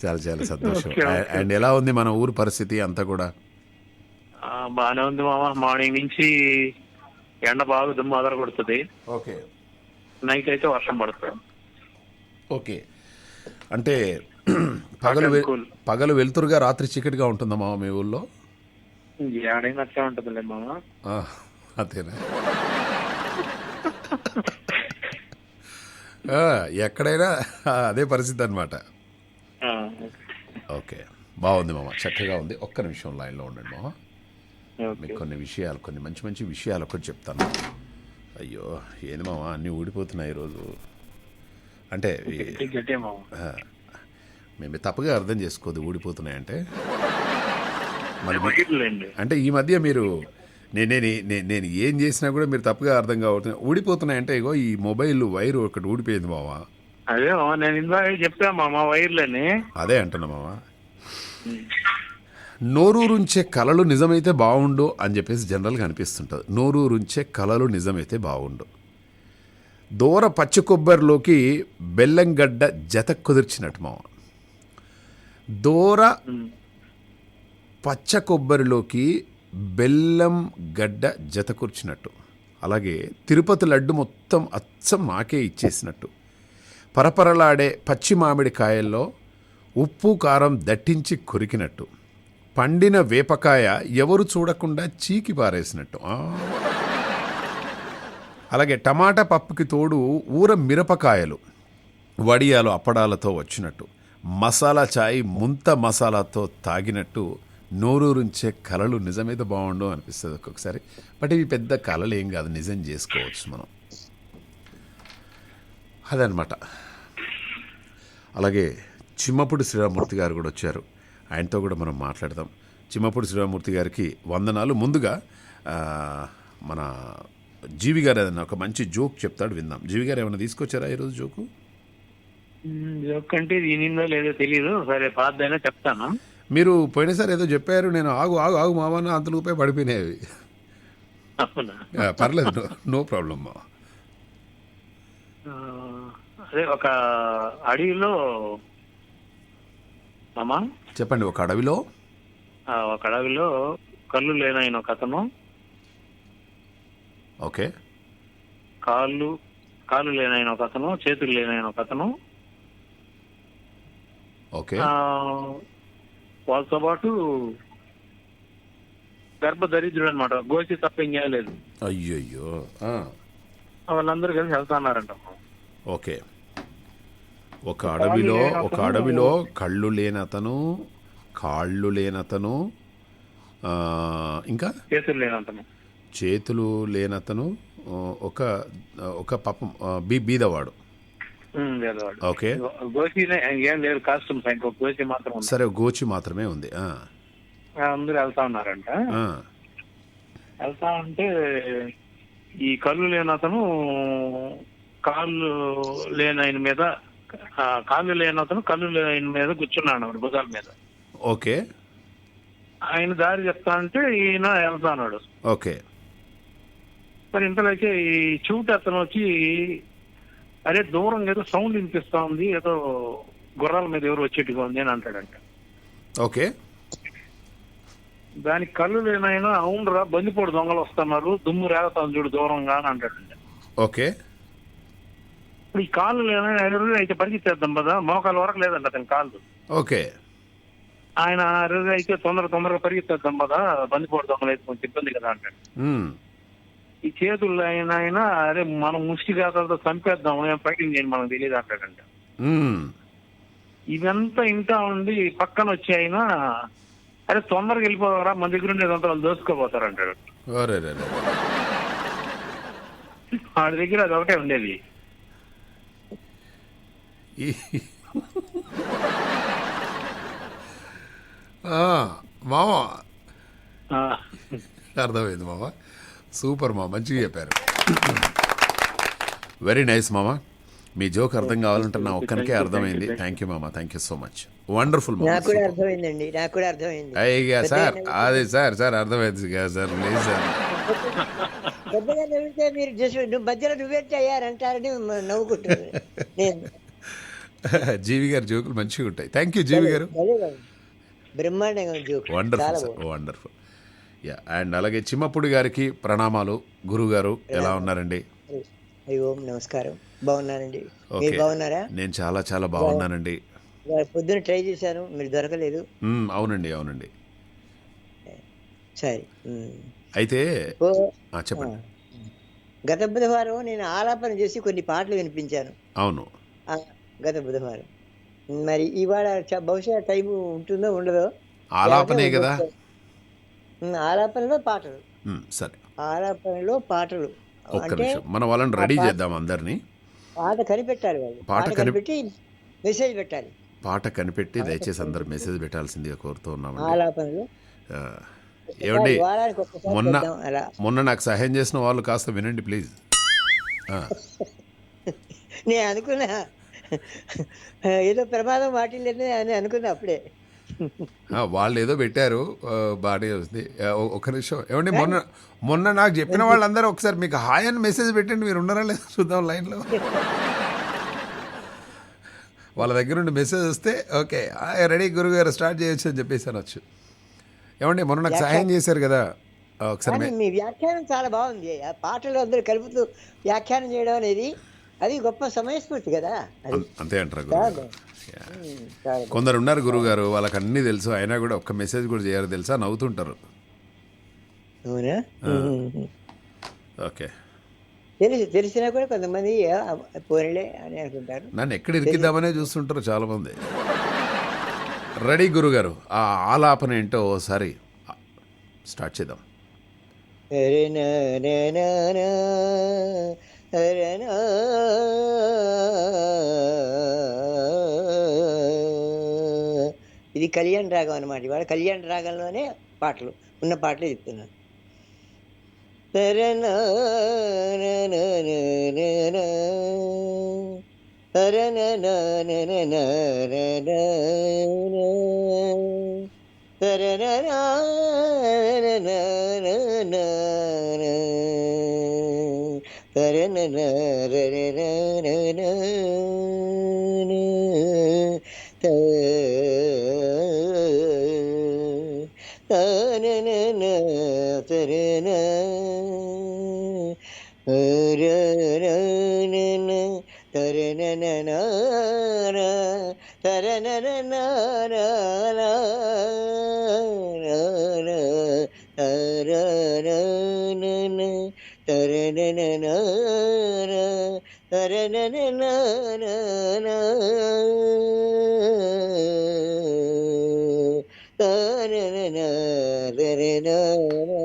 చాలా చాలా సంతోషం. అండ్ ఎలా ఉంది మన ఊరు పరిస్థితి అంతా కూడా? బాగానే ఉంది మామ. మార్నింగ్ నుంచి ఎండ బాగా దుమ్ము అదర కొడుతుంది. ఓకే. నైట్ అయితే వర్షం పడుతుంది. ఓకే. అంటే పగలు వెలుతురుగా రాత్రి చీకటిగా ఉంటుందా మామ మీ ఊళ్ళో? ఏడైనా అట్లా ఉంటుందిలే మామ. అంతేనా? ఎక్కడైనా అదే పరిస్థితి అనమాట. ఓకే, బాగుంది మామ, చక్కగా ఉంది. ఒక్క నిమిషం లైన్లో ఉండండి మామ. ఓకే. మీకు కొన్ని మంచి మంచి విషయాలు ఒకటి చెప్తాను. అయ్యో ఏంది మామ అన్నీ ఊడిపోతున్నాయి ఈరోజు. అంటే గట్టే మామ. మేము తప్పుగా అర్థం చేసుకోదు ఊడిపోతున్నాయంటే. మళ్ళీ వైర్లండి. అంటే ఈ మధ్య మీరు నేను ఏం చేసినా కూడా మీరు తప్పుగా అర్థం కావట్లేదు. ఊడిపోతున్నాయంటే ఇగో ఈ మొబైల్ వైర్ ఒకటి ఊడిపోయింది మామ. అదే మామ, నేను ఇందాక చెప్పా మామ వైర్లని. అదే అంటున్నా మామ. నోరూరుంచే కళలు నిజమైతే బాగుండు అని చెప్పేసి జనరల్గా అనిపిస్తుంటుంది. నోరూరుంచే కళలు నిజమైతే బాగుండు. దూర పచ్చి కొబ్బరిలోకి బెల్లం గడ్డ జత కుదిర్చినట్టు మామ. దూర పచ్చ కొబ్బరిలోకి బెల్లం గడ్డ జత కూర్చున్నట్టు. అలాగే తిరుపతి లడ్డు మొత్తం అచ్చం నాకే ఇచ్చేసినట్టు. పరపరలాడే పచ్చి మామిడి కాయల్లో ఉప్పు కారం దట్టించి కొరికినట్టు. పండిన వేపకాయ ఎవరు చూడకుండా చీకి పారేసినట్టు. అలాగే టమాటా పప్పుకి తోడు ఊర మిరపకాయలు వడియాలు అప్పడాలతో వచ్చినట్టు. మసాలా చాయ్ ముంత మసాలాతో తాగినట్టు. నోరూరుంచే కళలు నిజమైతే బాగుండు అనిపిస్తుంది ఒక్కొక్కసారి. బట్ ఇవి పెద్ద కళలు ఏం కాదు, నిజం చేసుకోవచ్చు మనం. అదనమాట. అలాగే చిమ్మపూడి శ్రీరామూర్తి గారు కూడా వచ్చారు. ఆయనతో కూడా మనం మాట్లాడదాం. చిమ్మపూడి శ్రీరామూర్తి గారికి వందనాలు. ముందుగా మన జీవి గారు ఏదైనా ఒక మంచి జోక్ చెప్తాడు, విందాం. జీవి గారు ఏమైనా తీసుకొచ్చారా ఈరోజు జోకు? జోక్ అంటే వినిందో లేదో తెలియదు. సరే పాతదైనా చెప్తాను. మీరు పోయినసారి ఏదో చెప్పారు, నేను ఆగు ఆగు ఆగు మామన్న అంతలోపే పడిపోయినాయి. అవునా? పర్లేదు, నో ప్రాబ్లం మా. అదే ఒక అడవిలో మామా, చెప్పండి. ఒక అడవిలో కళ్ళు లేనాయన ఒక అతను, ఓకే, కాళ్ళు లేనాయన ఒక అతను, చేతులు లేనాయన ఒక అతను, ఓకే, వాళ్ళతో పాటు గర్భ దరిద్రుడు అనమాట. గోచి తప్ప ఏం చేయలేదు. అయ్యయ్యో. వాళ్ళందరూ కలిసి వెళ్తున్నారంట. ఓకే. ఒక అడవిలో కళ్ళు లేనతను, కాళ్ళు లేనతను, ఇంకా చేతులు లేనతను, ఒక పాపం బీదవాడు. ఓకే, ఏం లేదు, కాస్ట్యూమ్స్ ఇంకో గోచి మాత్రం. సరే, గోచి మాత్రమే ఉంది. అందరూ వెళ్తా ఉన్నారంట. వెళ్తా ఉంటే ఈ కళ్ళు లేనతను కాళ్ళు లేని ఆయన మీద కళ్ళు లేని మీద కూర్చున్నాడు భుజాల మీద. ఓకే. ఆయన దారి చెప్తా అంటే ఈయన వెళ్తా ఉన్నాడు. ఓకే. మరి ఇంతలోకి ఈ చూటు అతను వచ్చి, అరే దూరం ఏదో సౌండ్ వినిపిస్తా ఉంది, ఏదో గుర్రాల మీద ఎవరు వచ్చేట్టుగా ఉంది అని అంటాడంట. ఓకే. దానికి కళ్ళు లేనైనా, అవునరా బందిపోడు దొంగలు వస్తున్నారు, దుమ్ము రేగుతాను చూడు దూరంగా అని అంటాడంట. ఓకే. ఇప్పుడు ఈ కాళ్ళు లేనైనా అయితే పరిగెత్తేద్దాం కదా, మోకాలు వరకు లేదంట అతని కాళ్ళు. ఓకే. ఆయన అయితే తొందరగా పరిగెత్తేద్దాం కదా, బందిపోడు దొంగలు అయితే కొంచెం ఇబ్బంది కదా అంటాడు. ఈ చేతుల్లో ఆయన అరే మనం ముష్టి గాతలతో చంపేద్దాం, ఫైటింగ్ చేయండి మనకు తెలియదు అంటాడంట. ఇదంతా ఇంటా ఉండి పక్కన వచ్చి ఆయన, అరే తొందరగా వెళ్ళిపోతారా, మన దగ్గర ఉండేదంతా వాళ్ళు దోసుకోపోతారంటాడు. వాడి దగ్గర అది ఒకటే ఉండేది. మామ అర్థమైంది మామ. సూపర్ మామ, మంచిగా చెప్పారు. వెరీ నైస్ మామ. మీ జోక్ అర్థం కావాలంటే నా ఒక్కరికే అర్థమైంది. థ్యాంక్ యూ మామ, thank you so much. Wonderful మామ. నాకు కూడా అర్థమైంది. అయ్యా సార్, అదే సార్ అర్థమైంది కదా సార్. లేదు సార్, పెద్దగా నవ్వితే మీరు నువ్వు మధ్యలో నువ్వేంటి అయ్యారంటారని నవ్వుకుంటున్నాను నేను. జీవి గారి జోకులు మంచిగా ఉంటాయి. థ్యాంక్ యూ జీవి గారు. బ్రహ్మాండంగా joke. Wonderful sir, wonderful. Yeah, and అలాగే చిమ్మపూడి గారికి ప్రణామాలు. గురువు గారు ఎలా ఉన్నారండి? ఓం నమస్కారం. బాగున్నానండి. మీరు బాగున్నారా? నేను చాలా చాలా బాగున్నానండి. పొద్దున్న ట్రై చేశాను, మీరు దొరకలేదు. అవునండి. సరే, అయితే చెప్పండి. గత బుధవారం నేను ఆలాపన చేసి కొన్ని పాటలు వినిపించాను. అవును, గత బుధవారం. మరి ఇవాళ బహుశా టైం ఉంటుందో ఉండదో. ఆలాపనే కదా. ఆలాపనలో పాటలు. సరే, ఆలాపనలో పాటలు. ఒక్క అంటే నిమిషం మనం వాళ్ళని ఆ రెడీ పాట చేద్దాం అందరినీ. పాట కనిపెట్టాలి వాళ్ళు. పాట పాట కని కనిపెట్టి మెసేజ్ పెట్టాలి. పాట కనిపెట్టి పాట దయచేసి అందరు కనిపెట్టి మెసేజ్ పెట్టాల్సిందిగా కోరుతూ ఉన్నామండి. ఆలాపనలు ఆ, ఒక్కసారి ఏమండి, వారానికి ఒక్కసారి మొన్న చేద్దాం అలా. మొన్న నాకు సహాయం చేసిన వాళ్ళు కాస్త వినండి ప్లీజ్. నేను అనుకున్నా ఏదో ప్రమాదం వాటిల్లేదే అని అనుకున్నా అప్పుడే. వాళ్ళు ఏదో పెట్టారు, బాగానే వస్తుంది. ఒక నిమిషం, ఏమండి, మొన్న నాకు చెప్పిన వాళ్ళందరూ ఒకసారి మీకు హాయ్ అని మెసేజ్ పెట్టండి. మీరు ఉన్నారా లేదా చూద్దాం లైన్లో. వాళ్ళ దగ్గర నుండి మెసేజ్ వస్తే ఓకే రెడీ గురుగారు స్టార్ట్ చేయొచ్చు అని చెప్పేసి అనొచ్చు. ఏమండి, మొన్న నాకు సహాయం చేశారు కదా, ఒకసారి కానీ మీ వ్యాఖ్యానం చాలా బాగుంది. ఆ పాటలు అందరూ కలుపుతూ వ్యాఖ్యానం చేయడం అనేది అది గొప్ప సమయస్ఫూర్తి కదా. అది అంతే అంటారా చాలా గురుగారు? బాగుంది. చాలా బాగుంది. కొందరు ఉన్నారు గురుగారు, వాళ్ళకి అన్నీ తెలుసు అయినా కూడా ఒక్క మెసేజ్ కూడా చేయరు తెలుసా, నవ్వుతుంటారు. అవునా? ఓకే, తెలిసినా కూడా కొంతమంది పోనీలే అని అనుకుంటారు. నన్ను ఎక్కడ ఇరికిద్దామనే చూస్తుంటారు చాలామంది. రెడీ గురుగారు, ఆ ఆలాపన ఏంటో ఓసారి స్టార్ట్ చేద్దాం. అరే నా నా నా నా, అరే నా. ఇది కళ్యాణ్ రాగం అన్నమాట. ఇవాళ కళ్యాణ్ రాగంలోనే పాటలు ఉన్న పాటలే చెప్తున్నాను. అరే నా నా నా నా నా నా, అరే నా నా నా నా నా నా నా నా, అరే నా నా నా నా నా నా నా, అరే నా నా రే రే నా నా నా నా, తా తా నా నా నా తరే నా, రా రా నా నా తరే నా నా నా రా, తరే నా నా నా రా రా రా రా, రా రా నా నా తరే నా నా నా రా, తరే నా నా నా నా నా, తారే నా నా తరే నా నా,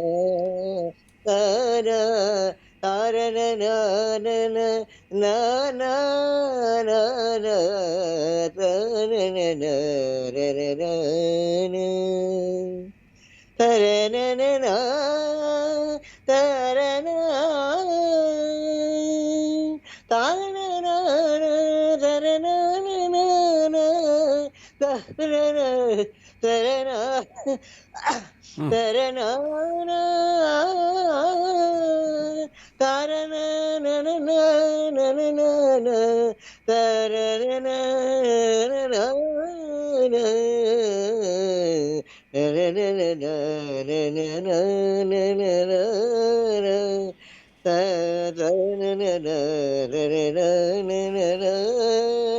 తారా తారే నా నా నా నా నా నా నా, తారే నా నా రే రే నా నా, తరే నా నా నా తరే నా, తారే నా నా తరే నా నా నా, తరే నా తరే నా తరే నా నా, తారే నా నా నా నా నా నా నా, తరే నా నా నా నా, తరే నా నా నా నా నా నా నా నా, తారే నా నా నా రే నా నా నా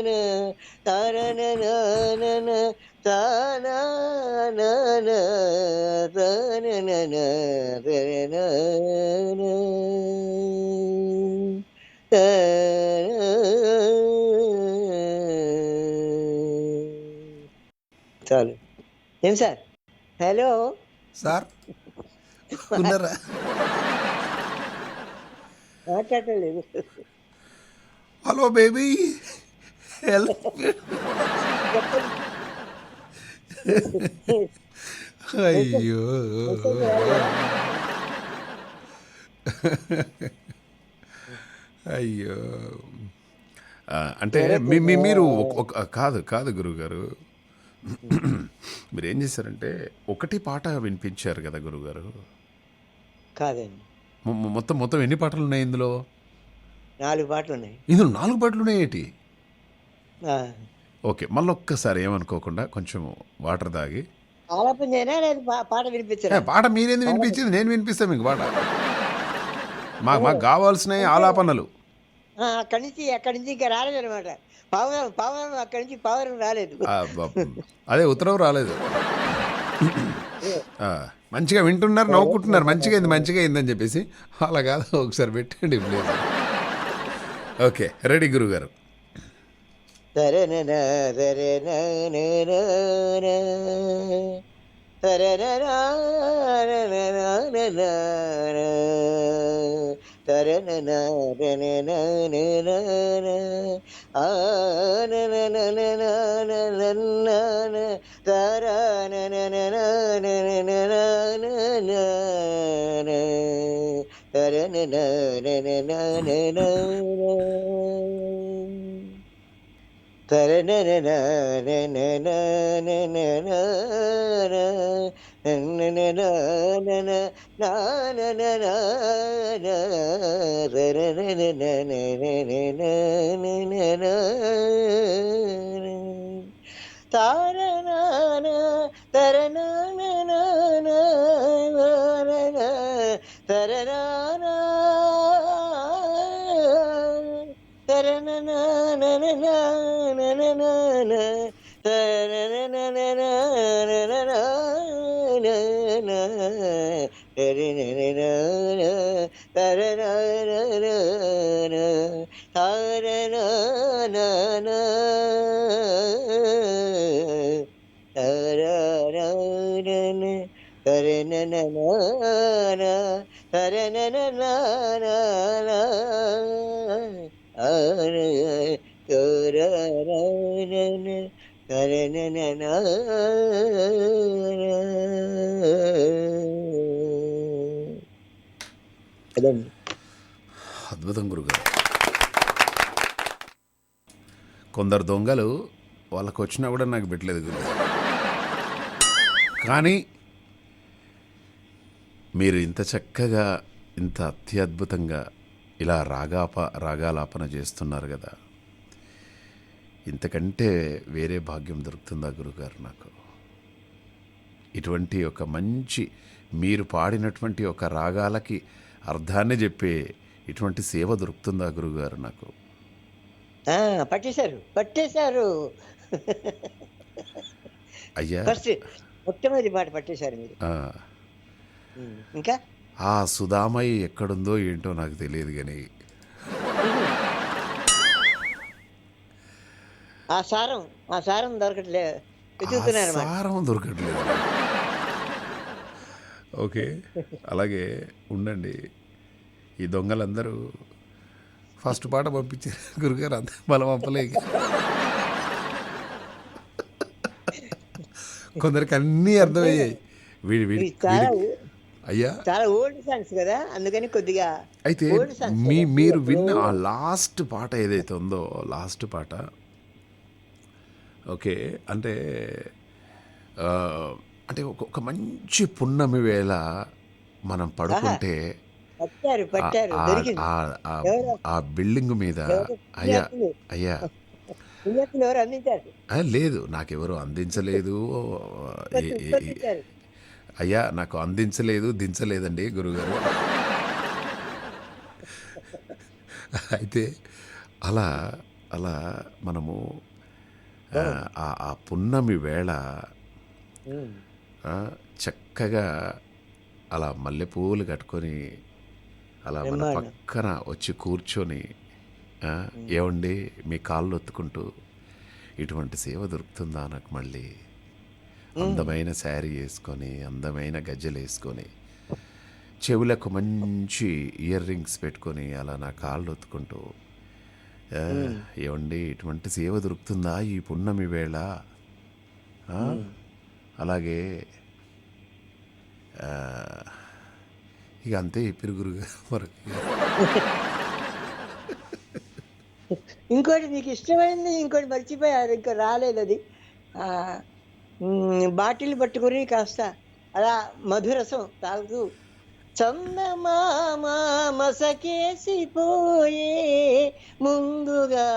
నా, తారే నా నా నా నా, తా నా నా నా, తా నా నా నా రే నా నా, తా. చాలు. ఏం సార్? హలో సార్ ఉన్నారా? మాట్లాడటం లేదు. Hello baby, help. అయ్యో, అయ్యో. అంటే మీరు కాదు కాదు గురువుగారు, మీరు ఏం చేశారంటే ఒకటి పాట వినిపించారు కదా గురువుగారు. కాదండి, మొత్తం ఎన్ని పాటలు ఉన్నాయి ఇందులో? 4 పాటలు ఉన్నాయి. ఇందులో 4 పాటలు ఉన్నాయి ఏంటి? ఆ. ఓకే, మళ్ళీ ఒక్కసారి ఏమనుకోకుండా కొంచెం వాటర్ తాగి ఆలాపన చేయనా లేదు పాట వినిపించరా? పాట మీరేంది వినిపించింది, నేను వినిపిస్తాను మీకు పాట. మాకు కావాల్సిన ఆలాపనలు. అక్కడి నుంచి ఇంకా రాలేదు అనమాట. పావురం అక్కడి నుంచి పావురం రాలేదు. అదే ఉత్తరం రాలేదు. మంచిగా వింటున్నారు, నవ్వుకుంటున్నారు, మంచిగా అయిందని చెప్పేసి. అలా కాదు, ఒకసారి పెట్టండి ప్లీజ్. ఓకే, రెడీ గురుగారు. సరే సరే తారనాన తరనాన తరనానా అదండి. అద్భుతం గురుగారు. కొందరు దొంగలు వాళ్ళకు వచ్చినా కూడా నాకు పెట్టలేదు గురుగారు. కానీ మీరు ఇంత చక్కగా ఇంత అత్యద్భుతంగా ఇలా రాగాలాపన చేస్తున్నారు కదా, ఇంతకంటే వేరే భాగ్యం దొరుకుతుందా గురుగారు నాకు? ఇటువంటి ఒక మంచి మీరు పాడినటువంటి ఒక రాగాలకి అర్థాన్ని చెప్పే ఇటువంటి సేవ దొరుకుతుందా గురుగారు నాకు? పట్టేశారు అయ్యా, ఫస్ట్ మొట్టమొదటి మాట పట్టేశారు మీరు. ఇంకా ఆ సుధామయ్య ఎక్కడుందో ఏంటో నాకు తెలియదు కానీ ఆ సారం దొరకట్లేదు, వెతుకుతున్నారు అన్నమాట. సారం దొరకట్లేదు. ఓకే, అలాగే ఉండండి. ఈ దొంగలందరూ ఫస్ట్ పాట పంపించారు గురుగారు, అంత బలం పంపలేక కొందరికి అన్నీ అర్థమయ్యాయి. ఇవి చాలా అయ్యా చాలా ఓల్డ్ సాంగ్స్ కదా, అందుకని కొద్దిగా అయితే ఓల్డ్ సాంగ్స్ మీరు విన్న ఆ లాస్ట్ పాట ఏదైతే ఉందో, లాస్ట్ పాట ఓకే అంటే అంటే ఒక మంచి పున్నమి వేళ మనం పడుకుంటే పట్టారు దొరికింది. ఆ బిల్డింగ్ మీద అయ్యా అయ్యా పుణ్యాత్ములు ఎవరు అందించారు? లేదు, నాకెవరు అందించలేదు అయ్యా, నాకు అందించలేదు దించలేదండి గురుగారు. అయితే అలా అలా మనము ఆ పున్నమి వేళ చక్కగా అలా మల్లెపూలు కట్టుకొని అలా మన పక్కన వచ్చి కూర్చొని ఏమండి మీ కాళ్ళు ఒత్తుకుంటూ ఇటువంటి సేవ దొరుకుతుందా నాకు? మళ్ళీ అందమైన శారీ వేసుకొని, అందమైన గజ్జలు వేసుకొని, చెవులకు మంచి ఇయర్ రింగ్స్ పెట్టుకొని అలా నా కాళ్ళు ఒత్తుకుంటూ ఏమండి ఇటువంటి సేవ దొరుకుతుందా ఈ పున్నమి వేళ? అలాగే ఇక అంతే చెప్పారు గురుగారు. మరొక ఇంకోటి నీకు ఇష్టమైంది ఇంకోటి మర్చిపోయారు, ఇంకా రాలేదు అది. బాటిల్ పట్టుకుని కాస్త అలా మధురసం తాగుతూ చందమామ మసకేసిపోయే ముందుగా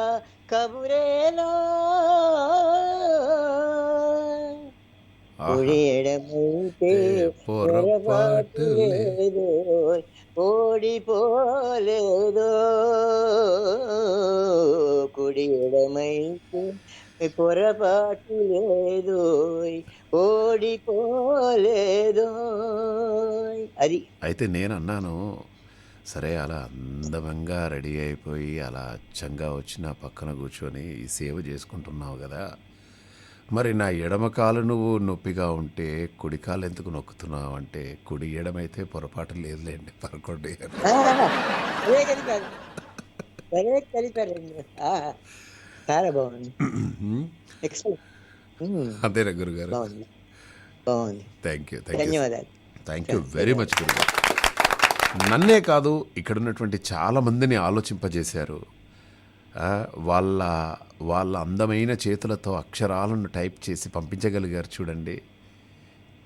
కబురేలో ఎడమైతే పొరపాటు లేదో ఓడిపోలేదో, కుడి ఎడమైతే పొరపాటు లేదు ఓడిపోలేదు. అది అయితే నేను అన్నాను, సరే అలా అందమంగా రెడీ అయిపోయి అలా అచ్చంగా వచ్చి నా పక్కన కూర్చొని ఈ సేవ చేసుకుంటున్నావు కదా, మరి నా ఎడమ కాలు నువ్వు నొప్పిగా ఉంటే కుడి కాలు ఎందుకు నొక్కుతున్నావు అంటే కుడి ఎడమైతే పొరపాటు లేదులేండి పరకొండి అదే కలిపారు, అదే కలిపారండి. చాలా బాగుంది, ఎక్సలెంట్, అంతేనా గురుగారు? బాగుంది, బాగుంది. థ్యాంక్ యూ ధన్యవాదాలు. థ్యాంక్ యూ వెరీ మచ్ గురుగారు. నన్నే కాదు ఇక్కడ ఉన్నటువంటి చాలామందిని ఆలోచింపజేశారు. వాళ్ళ వాళ్ళ అందమైన చేతులతో అక్షరాలను టైప్ చేసి పంపించగలిగారు చూడండి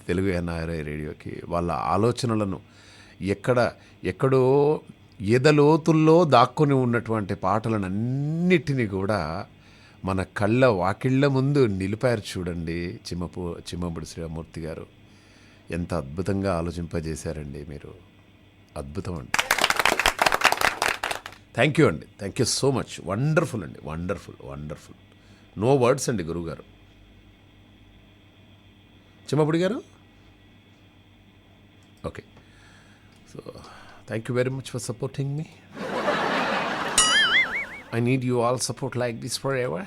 తెలుగు ఎన్ఆర్ఐ రేడియోకి. వాళ్ళ ఆలోచనలను ఎక్కడో ఎదలోతుల్లో దాక్కుని ఉన్నటువంటి పాటలను అన్నిటినీ కూడా మన కళ్ళ వాకిళ్ళ ముందు నిలిపారు చూడండి చిమ్మపుడి శ్రీరామూర్తి గారు. ఎంత అద్భుతంగా ఆలోచింపజేశారండి మీరు, అద్భుతం అండి. థ్యాంక్ యూ అండి, thank you so much. Wonderful అండి, వండర్ఫుల్. నో వర్డ్స్ అండి గురువుగారు. చిమ్మపుడి గారు, okay. So thank you very much for supporting me. I need you all support like this forever.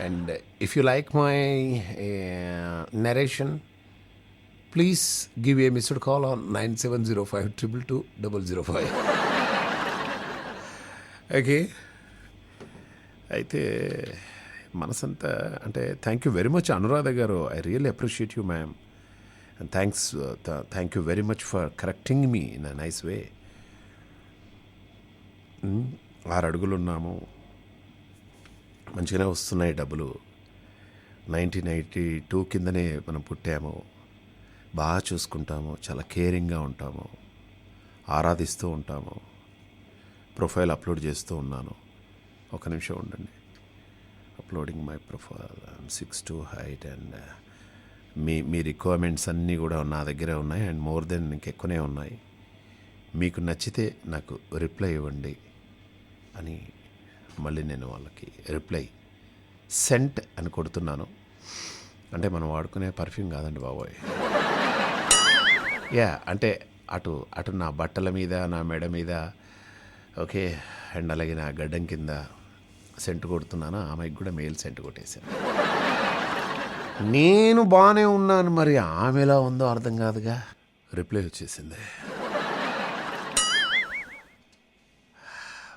And if you like my narration, please give a missed call on 9705222005. Okay. అయితే మనసంతా అంటే thank you very much Anuradha garu. I really appreciate you ma'am. And thank you very much for correcting me in a nice way. 6 అడుగులు ఉన్నాము, మంచిగానే వస్తున్నాయి డబ్బులు. 1992 కిందనే మనం పుట్టాము. బాగా చూసుకుంటాము, చాలా కేరింగ్గా ఉంటాము, ఆరాధిస్తూ ఉంటాము. ప్రొఫైల్ అప్లోడ్ చేస్తూ ఉన్నాను. ఒక నిమిషం ఉండండి. Uploading my profile. 6'2" height and me requirements అన్నీ కూడా నా దగ్గరే ఉన్నాయి అండ్ మోర్ దెన్ ఇంకెక్కువనే ఉన్నాయి. మీకు నచ్చితే నాకు రిప్లై ఇవ్వండి అని మళ్ళీ నేను వాళ్ళకి రిప్లై సెంట్ అని కొడుతున్నాను. అంటే మనం వాడుకునే పర్ఫ్యూమ్ కాదండి బాబోయ్. అంటే అటు నా బట్టల మీద, నా మెడ మీద, ఓకే, అండ్ అలాగే నా గడ్డం కింద సెంట్ కొడుతున్నాను. ఆమెకి కూడా మెయిల్ సెంట్ కొట్టేశాను. నేను బాగానే ఉన్నాను, మరి ఆమె ఎలా ఉందో అర్థం కాదుగా. రిప్లై వచ్చేసింది.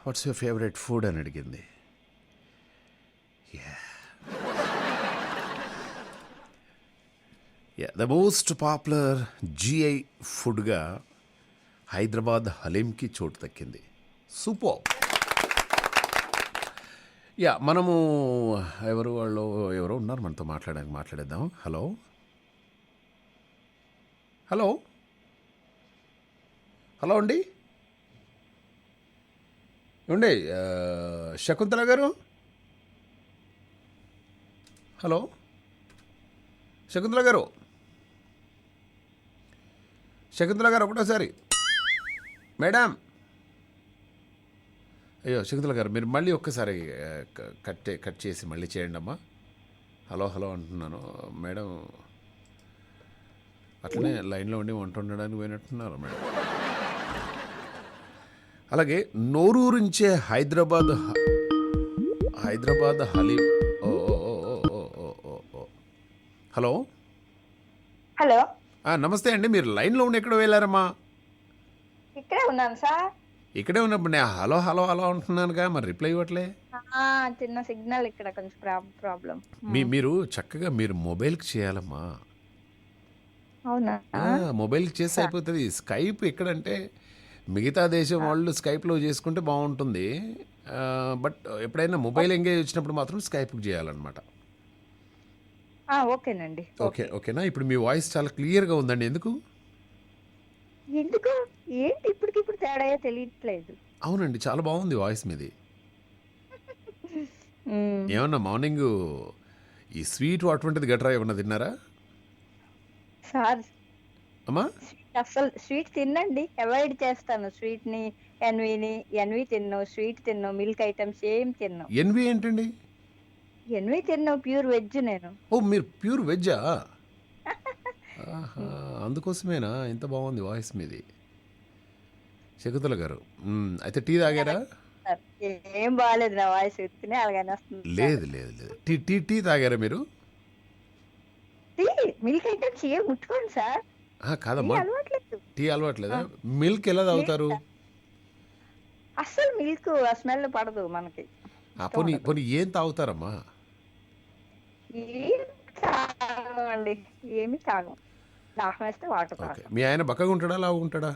వాట్స్ యువర్ ఫేవరెట్ ఫుడ్ అని అడిగింది. ద మోస్ట్ పాపులర్ జిఐ ఫుడ్గా హైదరాబాద్ హలీంకి చోటు దక్కింది. సూపర్. మనము ఎవరో ఉన్నారు మనతో మాట్లాడేద్దాం. హలో అండి. ఏమండి శకుంతల గారు? హలో శకుంతల గారు ఒకటోసారి. మేడం, అయ్యో శకుంతల గారు, మీరు మళ్ళీ ఒక్కసారి కట్ చేసి మళ్ళీ చేయండి అమ్మా. హలో అంటున్నాను మేడం. అట్లనే లైన్లో ఉండి వంట ఉండడానికి పోయినట్టున్నారు మేడం. అలాగే నోరూరించే హైదరాబాద్ హలీం. హలో నమస్తే అండి. మీరు లైన్లో ఉండి ఎక్కడ వెళ్ళారమ్మా? ఇక్కడే ఉన్నాను సార్. ఇక్కడే ఉన్నప్పుడు నేను హలో అంటున్నానుగా, మరి రిప్లై ఇవ్వట్లే. చిన్న సిగ్నల్ ఇక్కడ కొంచెం ప్రాబ్లం. మీరు చక్కగా మీరు మొబైల్కి చేయాలమ్మా. అవునా? మొబైల్కి చేస్తే అయిపోతుంది. స్కైప్ ఎక్కడంటే మిగతా దేశం వాళ్ళు స్కైప్లో చేసుకుంటే బాగుంటుంది. బట్ ఎప్పుడైనా మొబైల్ ఎంగేజ్ వచ్చినప్పుడు మాత్రం స్కైప్కి చేయాలన్నమాట. ఓకేనండి. ఓకేనా? ఇప్పుడు మీ వాయిస్ చాలా క్లియర్గా ఉందండి. ఎందుకు ఏంటి ఇప్పటికిప్పుడు తేడా తెలియట్లేదు. అవునండి, చాలా బాగుంది వాయిస్ మీది. ఏమన్నా మార్నింగ్ ఈ స్వీట్ అటువంటిది గట్రా ఏమన్నా తిన్నారా సార్? అమ్మా అసలు స్వీట్ తినండి, అవాయిడ్ చేస్తాను. స్వీట్ ని ఎన్వి తిన్ను, స్వీట్ తిన్ను, మిల్క్ ఐటమ్స్ ఏం తిన్ను. ఎన్వి ఏంటండి? ఎన్వి తిన్ను, ప్యూర్ వెజ్ నేను. ఓ, మీరు ప్యూర్ వెజ్జా? అందుకోసమేనా ఇంత బాగుంది వాయిస్ మీది. శకుంతల గారు, అయితే టీ తాగారా? సార్. ఏం బాలేదు నా వాయిస్ ఎత్తినే అలాగని వస్తుంది సార్. లేదు లేదు లేదు టీ టీ టీ తాగారా మీరు? టీ మిల్క్ ఐటమ్స్ ఏం ముట్టుకోండి సార్. టీ కాదమ్మా, అలవాట్లేదు. టీ అలవాట్లేదా? మిల్క్ ఎలా తాగుతారు? అస్సలు మిల్క్ ఆ స్మెల్ పడదు మనకి. పోనీ పోనీ ఏం తాగుతారమ్మా? ఏం తాగమండి, ఏమి తాగం. దాహం వేస్తే వాటర్ ఓకే, తాగం. మీ ఆయన బక్కగా ఉంటాడా లావు ఉంటాడా?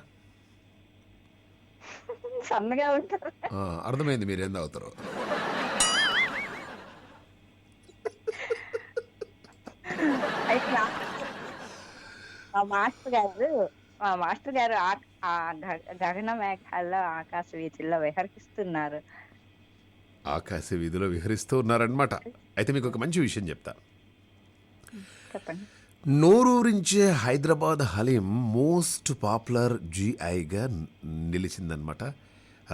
సన్నగా ఉంటారు. అర్థమైంది మీరేం తాగుతారో. అయితే మా మాస్టర్ గారు గగన మేఘాల్లో ఆకాశ వీధుల్లో విహరిస్తున్నారు. ఆకాశ వీధిలో విహరిస్తూ ఉన్నారనమాట. అయితే మీకు ఒక మంచి విషయం చెప్తా. చెప్పండి. నోరూరించే హైదరాబాద్ హలీం మోస్ట్ పాపులర్ జిఐగా నిలిచిందనమాట.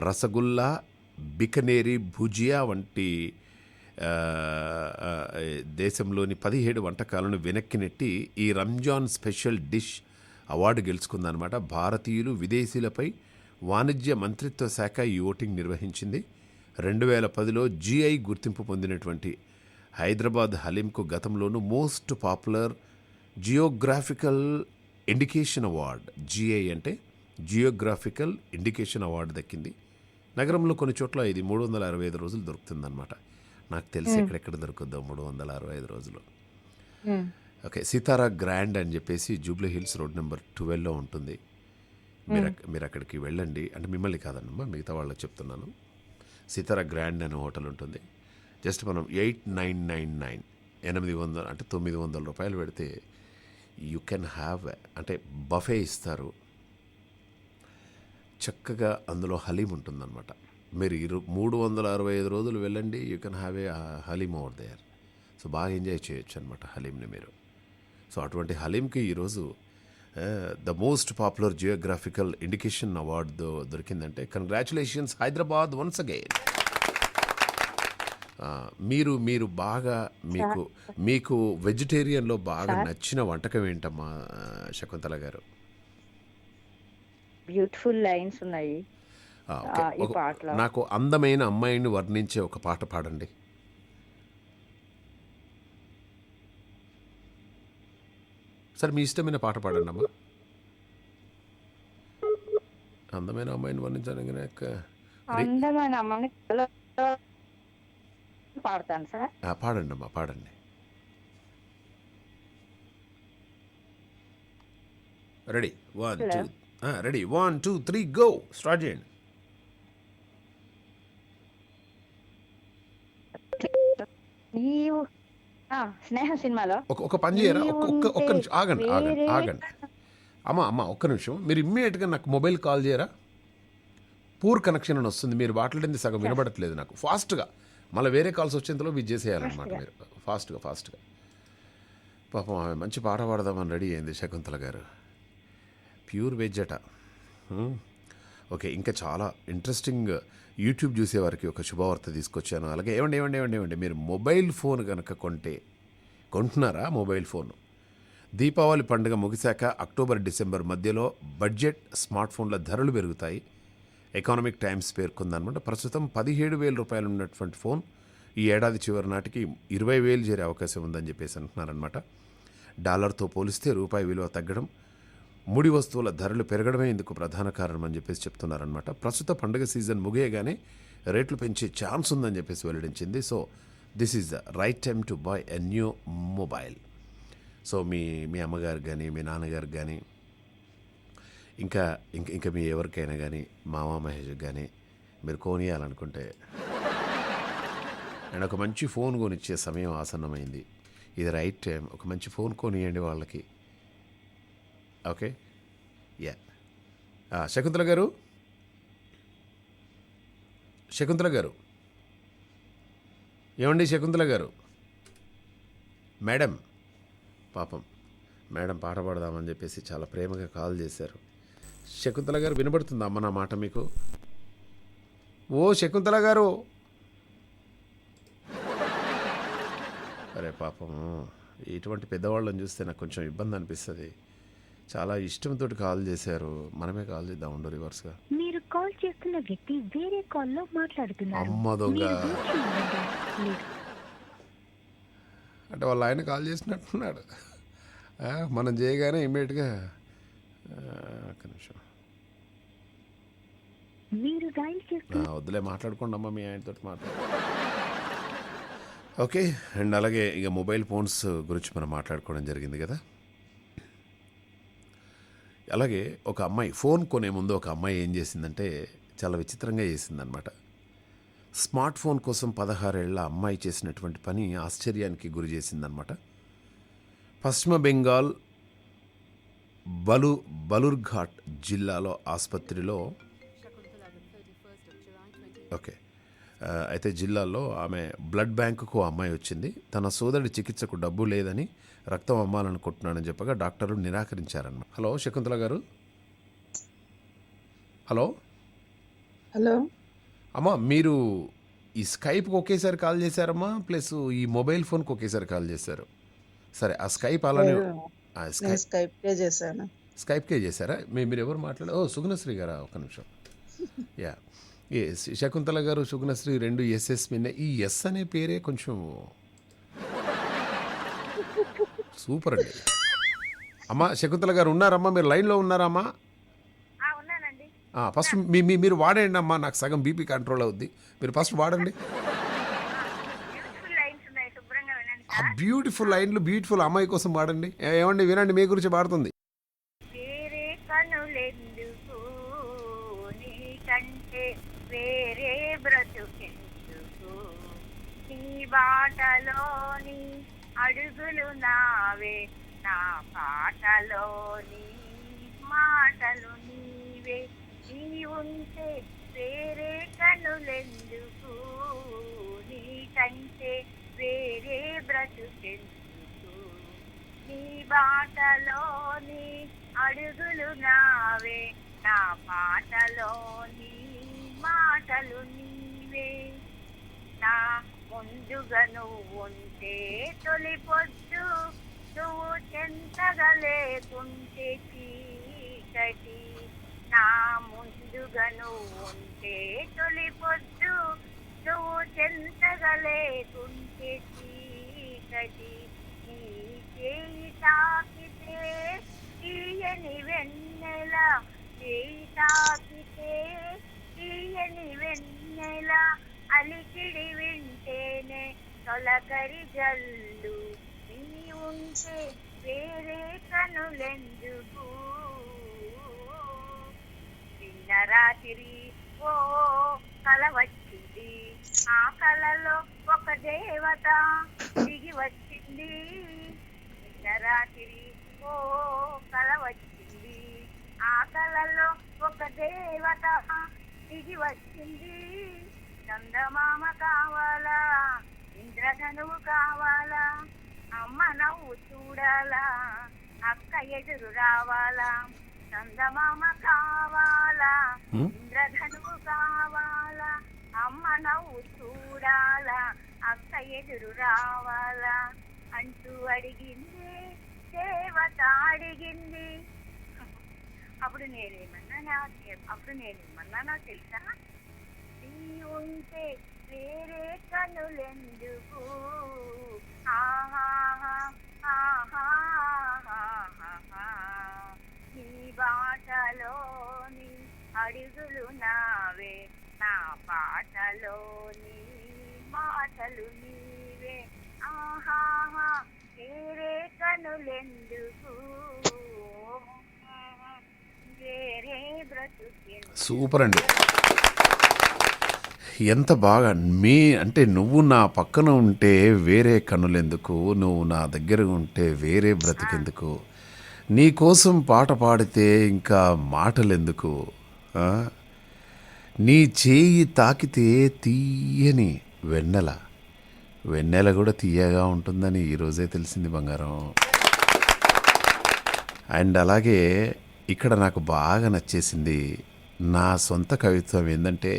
రసగుల్లా, బికనేరి, భుజియా వంటి దేశంలోని 17 వంటకాలను వెనక్కి నెట్టి ఈ రంజాన్ స్పెషల్ డిష్ అవార్డు గెలుచుకుందనమాట. భారతీయులు, విదేశీయులపై వాణిజ్య మంత్రిత్వ శాఖ ఈ ఓటింగ్ నిర్వహించింది. 2010లో జిఐ గుర్తింపు పొందినటువంటి హైదరాబాద్ హలీంకు గతంలోనూ most popular geographical indication award, GI అంటే జియోగ్రాఫికల్ ఇండికేషన్ అవార్డు దక్కింది. నగరంలో కొన్ని చోట్ల ఇది 365 రోజులు దొరుకుతుందన్నమాట. నాకు తెలిసి ఎక్కడెక్కడ దొరుకుద్దాం 365 రోజులు. ఓకే, సితారా గ్రాండ్ అని చెప్పేసి జూబ్లీ హిల్స్ రోడ్ నెంబర్ 12లో ఉంటుంది. మీరు అక్కడికి వెళ్ళండి. అంటే మిమ్మల్ని కాదన్నమ్మా, మిగతా వాళ్ళకి చెప్తున్నాను. సితారా గ్రాండ్ అనే హోటల్ ఉంటుంది. జస్ట్ మనం 8999 800 అంటే 900 రూపాయలు పెడితే యూ కెన్ హ్యావ్, అంటే బఫే ఇస్తారు. చక్కగా అందులో హలీం ఉంటుందన్నమాట. మీరు 365 రోజులు వెళ్ళండి, you can have a haleem over there. So బాగా ఎంజాయ్ చేయొచ్చు అనమాట హలీంని మీరు. సో అటువంటి హలీంకి ఈరోజు the most popular geographical indication award దొరికిందంటే కంగ్రాచులేషన్స్ హైదరాబాద్ వన్స్ అగైన్. మీరు బాగా మీకు వెజిటేరియన్లో బాగా నచ్చిన వంటకం ఏంటమ్మా శకుంతల గారు? బ్యూటిఫుల్ లైన్స్ ఉన్నాయి ఈ పాటలో. నాకు అందమైన అమ్మాయిని వర్ణించే ఒక పాట పాడండి. సరే, మీ ఇష్టమైన పాట పాడండి అమ్మా. అందమైన అమ్మాయిని వర్ణించడానికి అందమైన అమ్మాయిని పాడతాను సార్. పాడండి అమ్మా, పాడండి. Ready 1 2 3 go. స్టార్ట్ చేయండి. నీవు స్నేహం సినిమాలో ఒక పని చేయరా, ఒక్క నిమిషం ఆగండి. అమ్మ ఒక్క నిమిషం. మీరు ఇమ్మీడియట్గా నాకు మొబైల్ కాల్ చేయరా? పూర్ కనెక్షన్ అని వస్తుంది. మీరు మాట్లాడింది సగం వినబడట్లేదు నాకు. ఫాస్ట్గా మళ్ళీ వేరే కాల్స్ వచ్చేంతలో ఇది చేసేయాలన్నమాట. మీరు ఫాస్ట్గా పాపం ఆమె మంచి పాట పాడదామని రెడీ అయింది శకుంతల గారు. ప్యూర్ వెజ్ అట. ఓకే, ఇంకా చాలా ఇంట్రెస్టింగ్ యూట్యూబ్ చూసేవారికి ఒక శుభవార్త తీసుకొచ్చాను. అలాగే ఏమండి మీరు మొబైల్ ఫోన్ కనుక కొంటున్నారా? మొబైల్ ఫోన్ దీపావళి పండుగ ముగిశాక అక్టోబర్ డిసెంబర్ మధ్యలో బడ్జెట్ స్మార్ట్ ఫోన్ల ధరలు పెరుగుతాయి. ఎకనామిక్ టైమ్స్ పేర్కొందనమాట. ప్రస్తుతం 17,000 రూపాయలు ఉన్నటువంటి ఫోన్ ఈ ఏడాది చివరి నాటికి 20,000 చేరే అవకాశం ఉందని చెప్పేసి అంటున్నారనమాట. డాలర్తో పోలిస్తే రూపాయి విలువ తగ్గడం, ముడి వస్తువుల ధరలు పెరగడమే ఇందుకు ప్రధాన కారణం అని చెప్పేసి చెప్తున్నారనమాట. ప్రస్తుత పండుగ సీజన్ ముగియగానే రేట్లు పెంచే ఛాన్స్ ఉందని చెప్పేసి వెల్లడించింది. So this is the right time to buy a new mobile. So మీ అమ్మగారు కానీ, మీ నాన్నగారు కానీ, ఇంకా మీ ఎవరికైనా కానీ, మామ మహేష్ కానీ మీరు కొనియాలనుకుంటే అండ్ ఒక మంచి ఫోన్ కొనిచ్చే సమయం ఆసన్నమైంది. ఇది రైట్ టైం. ఒక మంచి ఫోన్ కొనియండి వాళ్ళకి. Okay, yeah. శకుంతల గారు ఏమండి శకుంతల గారు? మేడం, పాపం మేడం పాట పాడదామని చెప్పేసి చాలా ప్రేమగా కాల్ చేశారు. శకుంతల గారు వినబడుతుందా అమ్మ నా మాట మీకు? ఓ శకుంతల గారు, అరే పాపం ఇటువంటి పెద్దవాళ్ళని చూస్తే నాకు కొంచెం ఇబ్బంది అనిపిస్తుంది. చాలా ఇష్టంతో కాల్ చేశారు. మనమే కాల్ చేద్దాం ఉండు రివర్స్గా. మీరు కాల్ చేస్తున్న వ్యక్తి వేరే కాల్లో మాట్లాడుతున్నారు. అమ్మ దొంగ. మీరు వేచి ఉండండి. లేదు. అంటే వాళ్ళ ఆయన కాల్ చేసినట్టున్నాడు. మనం చేయగానే ఇమ్మీడియట్గా ఒక్క నిమిషం మీరు డయల్ చేస్తున్న వద్దులే, మాట్లాడుకోండి అమ్మ, మీ ఆయనతో మాట్లాడు. ఓకే. అండ్ అలాగే ఇక మొబైల్ ఫోన్స్ గురించి మనం మాట్లాడుకోవడం జరిగింది కదా. అలాగే ఒక అమ్మాయి ఫోన్ కొనే ముందు ఒక అమ్మాయి ఏం చేసిందంటే చాలా విచిత్రంగా చేసిందనమాట. స్మార్ట్ ఫోన్ కోసం 16 ఏళ్ల అమ్మాయి చేసినటువంటి పని ఆశ్చర్యానికి గురి చేసిందనమాట. పశ్చిమ బెంగాల్ బలుర్ఘాట్ జిల్లాలో ఆసుపత్రిలో ఓకే అయితే జిల్లాలో ఆమె బ్లడ్ బ్యాంకుకు అమ్మాయి వచ్చింది. తన సోదరుడి చికిత్సకు డబ్బు లేదని రక్తం అమ్మాలనుకుంటున్నానని చెప్పగా డాక్టర్లు నిరాకరించారన్నమాట. హలో శకుంతల గారు. హలో హలో అమ్మా, మీరు ఈ స్కైప్కి ఒకేసారి కాల్ చేశారమ్మా, ప్లస్ ఈ మొబైల్ ఫోన్కి ఒకేసారి కాల్ చేశారు. సరే, ఆ స్కైప్ అలానే నేను స్కైప్ పే చేశాను. స్కైప్కే చేశారా? మీరు ఎవరు మాట్లాడారు? సుగుణశ్రీ గారా? ఒక నిమిషం. యా, ఏ శకుంతల గారు, సుగుణశ్రీ 2 ఎస్ఎస్ మీద. ఈ ఎస్ అనే పేరే కొంచెం సూపర్ అండి. అమ్మా శకుంతల గారు ఉన్నారమ్మా? మీరు లైన్లో ఉన్నారమ్మా? ఉన్నానండి. ఫస్ట్ మీరు వాడండి అమ్మా, నాకు సగం బీపీ కంట్రోల్ అవుద్ది. మీరు ఫస్ట్ వాడండి. ఆ బ్యూటిఫుల్ లైన్లు, బ్యూటిఫుల్ అమ్మాయి కోసం వాడండి. ఏమండి, వినండి, మీ గురించి పాడుతుంది. వేరే కనులెందుకు నీకంటే వేరే బ్రతుకెందుకు, నీ బాటలోని అడుగులు నావే, నా పాటలోని మాటలు నీవే, నీ ఉంటే వేరే కనులెందుకు నీకంటే వేరే బ్రతుకెందుకు, నీ బాటలోని అడుగులు నావే, నా పాటలోని మాటలు నీవే, నా ముందుగా నువ్వుంటే తొలి పొద్దు, నువ్వు చెంతగా లేకుంటే చీకటి, నా ముందుగా నువ్వుంటే తొలి పొద్దు, నువ్వు చెంతగా లేకుంటే చీకటి, నీ చేయి తాకితే తీయని వెన్నెల, చేయి తాకితే తీయని వెన్నెల, అలికిడి వింటేనే తొలకరి జల్లు, నీ ఉంటే వేరే కనులెందుకు, నిన్న రాత్రి ఓ కల వచ్చింది, ఆ కలలో ఒక దేవత దిగి వచ్చింది, నిన్న రాత్రి ఓ కల వచ్చింది, ఆ కలలో ఒక దేవత దిగి వచ్చింది, చందమామ కావాలా, ఇంద్రధనువు కావాలా, అమ్మ నవ్వు చూడాలా, అక్క ఎదురు రావాలా, చందమామ కావాలా, ఇంద్రధనువు కావాలా, అమ్మ నవ్వు చూడాలా, అక్క ఎదురు రావాలా అంటూ అడిగింది దేవత, అడిగింది. అప్పుడు నేనేమన్నానో తెలుసా, నీ ఉంటే వేరే కనులెందుకు, ఆహాహా ఆహాహా, నీ బాటలోని అడుగులు నావే, నా పాటలోని మాటలు నీవే, ఆహాహా వేరే కనులెందుకు, వేరే బ్రతుకెందుకు. సూపర్ అండి, ఎంత బాగా. అంటే నువ్వు నా పక్కన ఉంటే వేరే కనులెందుకు, నువ్వు నా దగ్గర ఉంటే వేరే బ్రతికెందుకు, నీ కోసం పాట పాడితే ఇంకా మాటలెందుకు, నీ చేయి తాకితే తీయని వెన్నెల, వెన్నెల కూడా తీయగా ఉంటుందని ఈరోజే తెలిసింది బంగారం. అండ్ అలాగే ఇక్కడ నాకు బాగా నచ్చేసింది నా సొంత కవిత్వం ఏంటంటే,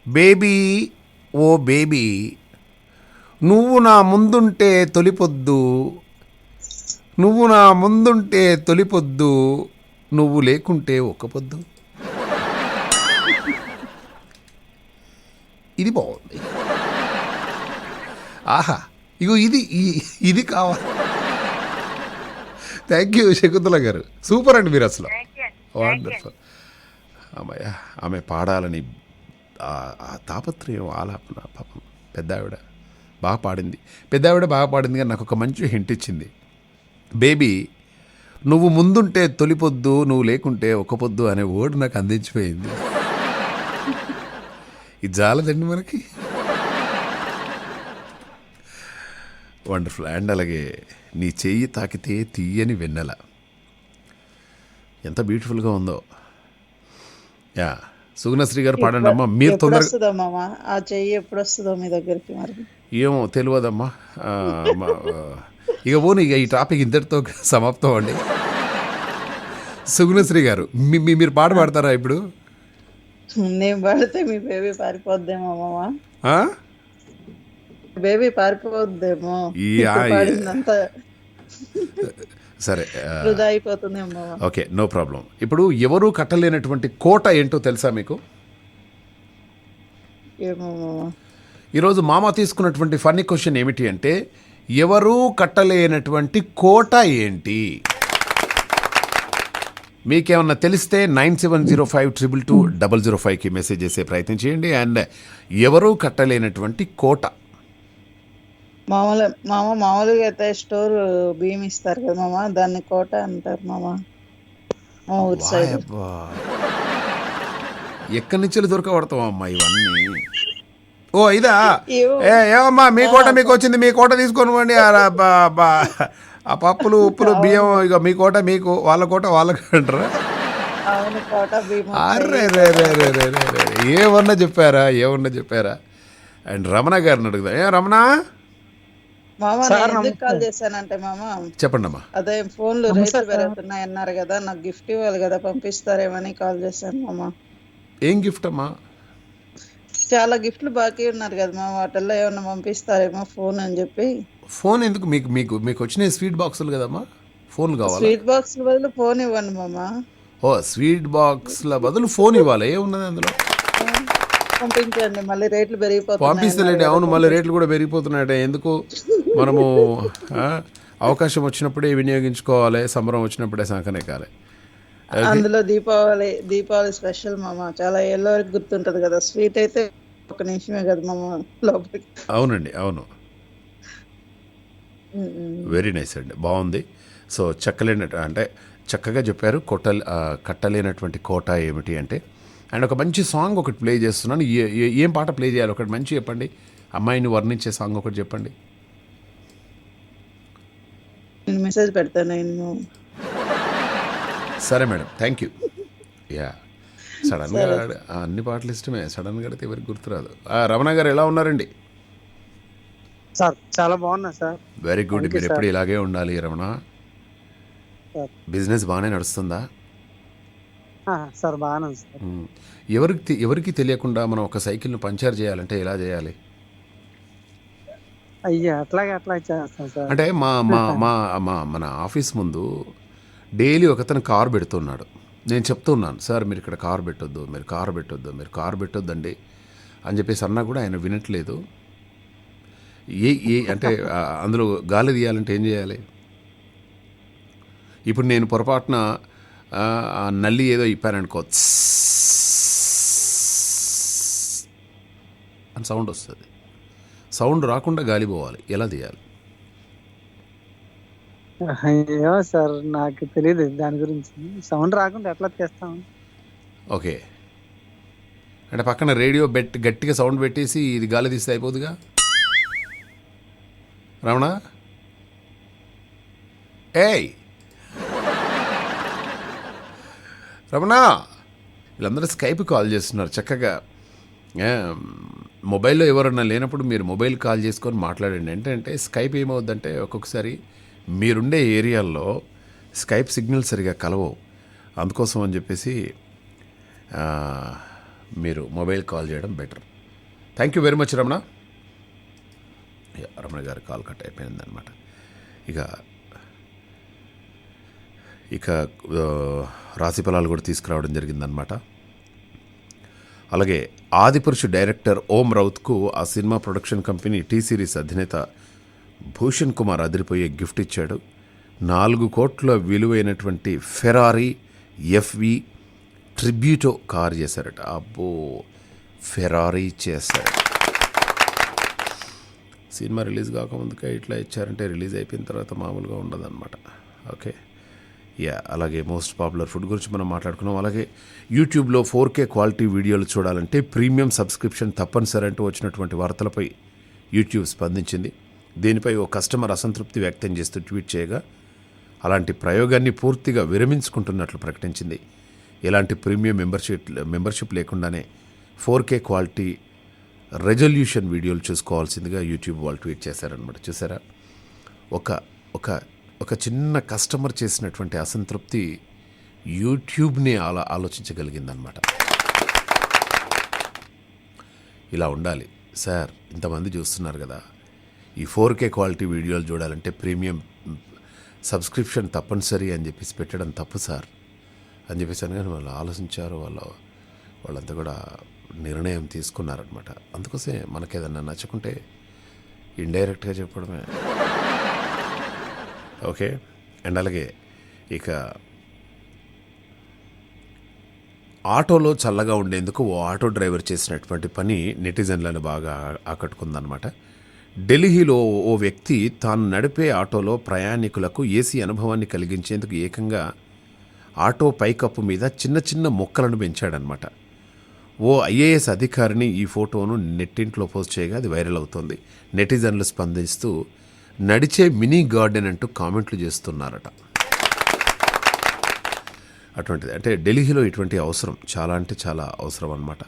బేబీ ఓ బేబీ నువ్వు నా ముందుంటే తొలిపొద్దు, నువ్వు నా ముందుంటే తొలిపొద్దు, నువ్వు లేకుంటే ఒక్క పొద్దు. ఇది బాగుంది. ఆహా, ఇగో ఇది కావాలి. థ్యాంక్ యూ శకుంతల గారు, సూపర్ అండి మీరు అసలు, వండర్ఫుల్. అమ్మయ్య, ఆమె పాడాలని ఆ తాపత్రయం, ఆలాపన, పాపం పెద్ద ఆవిడ బాగా పాడింది. కానీ నాకు ఒక మంచి హింట్ ఇచ్చింది. బేబీ, నువ్వు ముందుంటే తొలిపొద్దు, నువ్వు లేకుంటే ఒక పొద్దు అనే వర్డ్ నాకు అందించిపోయింది. ఇది జాలదండి మనకి. వండర్ఫుల్. అండ్ అలాగే నీ చెయ్యి తాకితే తీయని వెన్నెల, ఎంత బ్యూటిఫుల్గా ఉందో. యా, సుగుణశ్రీ గారు పాడండి అమ్మా. మీరు ఎప్పుడు తొందరగా. వస్తుందో మామ, ఆ చెయ్యి ఎప్పుడు వస్తుందో మీ దగ్గరికి మరి? ఏమో తెలియదమ్మా. ఇక పోనీ, ఇక ఈ టాపిక్ ఇంతటితో సమాప్తం అండి. సుగుణశ్రీ గారు, మీరు పాట పాడతారా ఇప్పుడు? నేను పాడితే మీ బేబీ పారిపోద్దేమో మామ. ఆ? బేబీ పారిపోద్దేమో, పాడిందంతా సరే, వృధా అయిపోతుందేమో మామ. Okay, no problem. ఇప్పుడు ఎవరూ కట్టలేనటువంటి కోట ఏంటో తెలుసా మీకు? ఏమో మామ. ఈరోజు మామ తీసుకున్నటువంటి ఫన్నీ క్వశ్చన్ ఏమిటి అంటే, ఎవరూ కట్టలేనటువంటి కోట ఏంటి? మీకేమన్నా తెలిస్తే 9705220005కి మెసేజ్ చేసే ప్రయత్నం చేయండి. అండ్ ఎవరూ కట్టలేనటువంటి కోట. మామూలుగా అయితే స్టోర్ బియ్యం ఇస్తారు కదా మామ, దాన్ని కోట అంటారు మామ మా ఊరి సైడ్. అబ్బా, ఎక్కడి నుంచి దొరకబడతాం అమ్మా ఇవన్నీ? ఓ ఇదా? ఏమమ్మా, మీ కోట మీకు వచ్చింది, మీ కోట తీసుకొని పోండి. ఆ పప్పులు ఉప్పులు బియ్యం, ఇక మీ కోట మీకు, వాళ్ళ కోట వాళ్ళకి అంటారా? అరే రే రే రే రే రే, ఏమన్నా చెప్పారా? అండ్ రమణ గారిని అడుగుదా. రమణ మామ, నేను ఎందుకు కాల్ చేశానంటే మామ, చెప్పండి అమ్మా. అదే ఫోన్లు రేట్లు పెరుగుతున్నాయి అన్నారు కదా, నాకు గిఫ్ట్ ఇవ్వాలి కదా, పంపిస్తారేమని కాల్ చేశాను మామ. ఏం గిఫ్ట్ అమ్మా? చాలా గిఫ్ట్లు బాకీ ఉన్నారు కదా మామ, వాటిల్లో ఏమన్నా పంపిస్తారేమో ఫోన్ అని చెప్పి. ఫోన్ ఎందుకు? మీకు వచ్చిన స్వీట్ బాక్సులు కదమ్మా, ఫోన్లు కావాలి. స్వీట్ బాక్స్ బదులు ఫోన్ ఇవ్వండి మామ. ఓ, స్వీట్ బాక్స్ల బదులు ఫోన్ ఇవ్వాలి, ఏమున్నది అందులో? పంపించండి, మళ్ళీ రేట్లు పెరిగిపోతాయి. పంపిస్తలేండి. అవును, మళ్ళీ రేట్లు కూడా పెరిగిపోతున్నాయట. ఎందుకు? మనము అవకాశం వచ్చినప్పుడే వినియోగించుకోవాలి, సంబరం వచ్చినప్పుడే సంకనేకాలి. అందులో దీపావళి స్పెషల్ మామ, చాలా ఏళ్ళ వరకు గుర్తుంటది కదా. స్వీట్ అయితే ఒక నిమిషమే కదా మామ లోపలికి. అవునండి, అవును. వెరీ నైస్ అండి, బాగుంది. సో చక్కగా చెప్పారు. కట్టలేనటువంటి కోట ఏమిటి అంటే. అండ్ ఒక మంచి సాంగ్ ఒకటి ప్లే చేస్తున్నాను. ఏం పాట ప్లే చేయాలి? ఒకటి మంచి చెప్పండి. అమ్మాయిని వర్ణించే సాంగ్ ఒకటి చెప్పండి. నేను మెసేజ్ పెడతాను. సరే మేడం, థ్యాంక్ యూ. యా, సడన్గా అన్ని పాటలు ఇష్టమే, సడన్గా అడిగితే ఎవరికి గుర్తురాదు. రమణ గారు ఎలా ఉన్నారండి? సార్ చాలా బాగున్నా సార్. Very good. మీరు ఎప్పుడు ఇలాగే ఉండాలి రమణ. బిజినెస్ బాగానే నడుస్తుందా? సార్ బాగానే ఉంది సార్. ఎవరికి తెలియకుండా మనం ఒక సైకిల్ను పంచర్ చేయాలంటే ఎలా చేయాలి? అయ్యా అట్లాగే చేస్తాం సార్. అంటే మన ఆఫీస్ ముందు డైలీ ఒకతను కారు పెడుతున్నాడు. నేను చెప్తున్నాను, సార్ మీరు ఇక్కడ కారు పెట్టొద్దు, మీరు కారు పెట్టొద్దండి అని చెప్పేసి అన్నా కూడా ఆయన వినట్లేదు. అంటే అందులో గాలి తీయాలంటే ఏం చేయాలి? ఇప్పుడు నేను పొరపాటున నల్లి ఏదో ఇప్పాననుకో, అని సౌండ్ వస్తుంది. సౌండ్ రాకుండా గాలి పోవాలి, ఎలా తీయాలి? ఏమో సార్, నాకు తెలియదు దాని గురించి. సౌండ్ రాకుండా ఎట్లా తీస్తాం? ఓకే, అంటే పక్కన రేడియో గట్టిగా సౌండ్ పెట్టేసి ఇది గాలి తీస్తే అయిపోదుగా రమణ. ఏయ్ రమణ, వీళ్ళందరూ స్కైప్ కాల్ చేస్తున్నారు చక్కగా. మొబైల్లో ఎవరన్నా లేనప్పుడు మీరు మొబైల్ కాల్ చేసుకొని మాట్లాడండి. ఏంటంటే స్కైప్ ఏమవుద్దంటే ఒక్కొక్కసారి మీరుండే ఏరియాల్లో స్కైప్ సిగ్నల్ సరిగా కలవవు. అందుకోసం అని చెప్పేసి మీరు మొబైల్ కాల్ చేయడం better. Thank you very much Ramana. Ramana గారి కాల్ కట్ అయిపోయిందనమాట. ఇక రాశి ఫలాలు కూడా తీసుకురావడం జరిగిందనమాట. అలాగే ఆదిపురుషు డైరెక్టర్ ఓం రౌత్కు ఆ cinema production company T Series అధినేత భూషణ్ కుమార్ అదిరిపోయే గిఫ్ట్ ఇచ్చాడు. 4 కోట్ల విలువైనటువంటి ఫెరారీ ఎఫ్వి ట్రిబ్యూటో కార్ చేశారట. అబ్బో, ఫెరారీ చేశారు. సినిమా రిలీజ్ కాకముందుకే ఇట్లా ఇచ్చారంటే రిలీజ్ అయిపోయిన తర్వాత మామూలుగా ఉండదన్నమాట. ఓకే, అలాగే మోస్ట్ పాపులర్ ఫుడ్ గురించి మనం మాట్లాడుకున్నాం. అలాగే యూట్యూబ్లో 4K క్వాలిటీ వీడియోలు చూడాలంటే ప్రీమియం సబ్స్క్రిప్షన్ తప్పనిసరి అంటూ వచ్చినటువంటి వార్తలపై యూట్యూబ్ స్పందించింది. దీనిపై ఓ కస్టమర్ అసంతృప్తి వ్యక్తం చేస్తూ ట్వీట్ చేయగా అలాంటి ప్రయోగాన్ని పూర్తిగా విరమించుకుంటున్నట్లు ప్రకటించింది. ఎలాంటి ప్రీమియం మెంబర్షిప్ లేకుండానే 4K క్వాలిటీ రెజల్యూషన్ వీడియోలు చూసుకోవాల్సిందిగా యూట్యూబ్ వాళ్ళు ట్వీట్ చేశారనమాట. చూసారా, ఒక చిన్న కస్టమర్ చేసినటువంటి అసంతృప్తి యూట్యూబ్ని ఆలోచించగలిగిందనమాట. ఇలా ఉండాలి సార్, ఇంతమంది చూస్తున్నారు కదా, ఈ 4K క్వాలిటీ వీడియోలు చూడాలంటే ప్రీమియం సబ్స్క్రిప్షన్ తప్పనిసరి అని చెప్పేసి పెట్టడం తప్పు సార్ అని చెప్పేసి అని కానీ వాళ్ళు ఆలోచించారు. వాళ్ళంతా కూడా నిర్ణయం తీసుకున్నారనమాట. అందుకోసమే మనకేదన్నా నచ్చకుంటే ఇండైరెక్ట్గా చెప్పడమే. ఓకే, అండ్ అలాగే ఇక ఆటోలో చల్లగా ఉండేందుకు ఓ ఆటో డ్రైవర్ చేసినటువంటి పని నెటిజన్లను బాగా ఆకట్టుకుందనమాట. ఢిల్లీలో ఓ వ్యక్తి తాను నడిపే ఆటోలో ప్రయాణికులకు ఏసీ అనుభవాన్ని కలిగించేందుకు ఏకంగా ఆటో పైకప్పు మీద చిన్న చిన్న మొక్కలను పెంచాడనమాట. ఓ ఐఏఎస్ అధికారిని ఈ ఫోటోను నెట్టింట్లో పోస్ట్ చేయగా అది వైరల్ అవుతోంది. నెటిజన్లు స్పందిస్తూ నడిచే మినీ గార్డెన్ అంటూ కామెంట్లు చేస్తున్నారట. అటువంటిది అంటే ఢిల్లీలో ఇటువంటి అవసరం చాలా అంటే చాలా అవసరం అన్నమాట.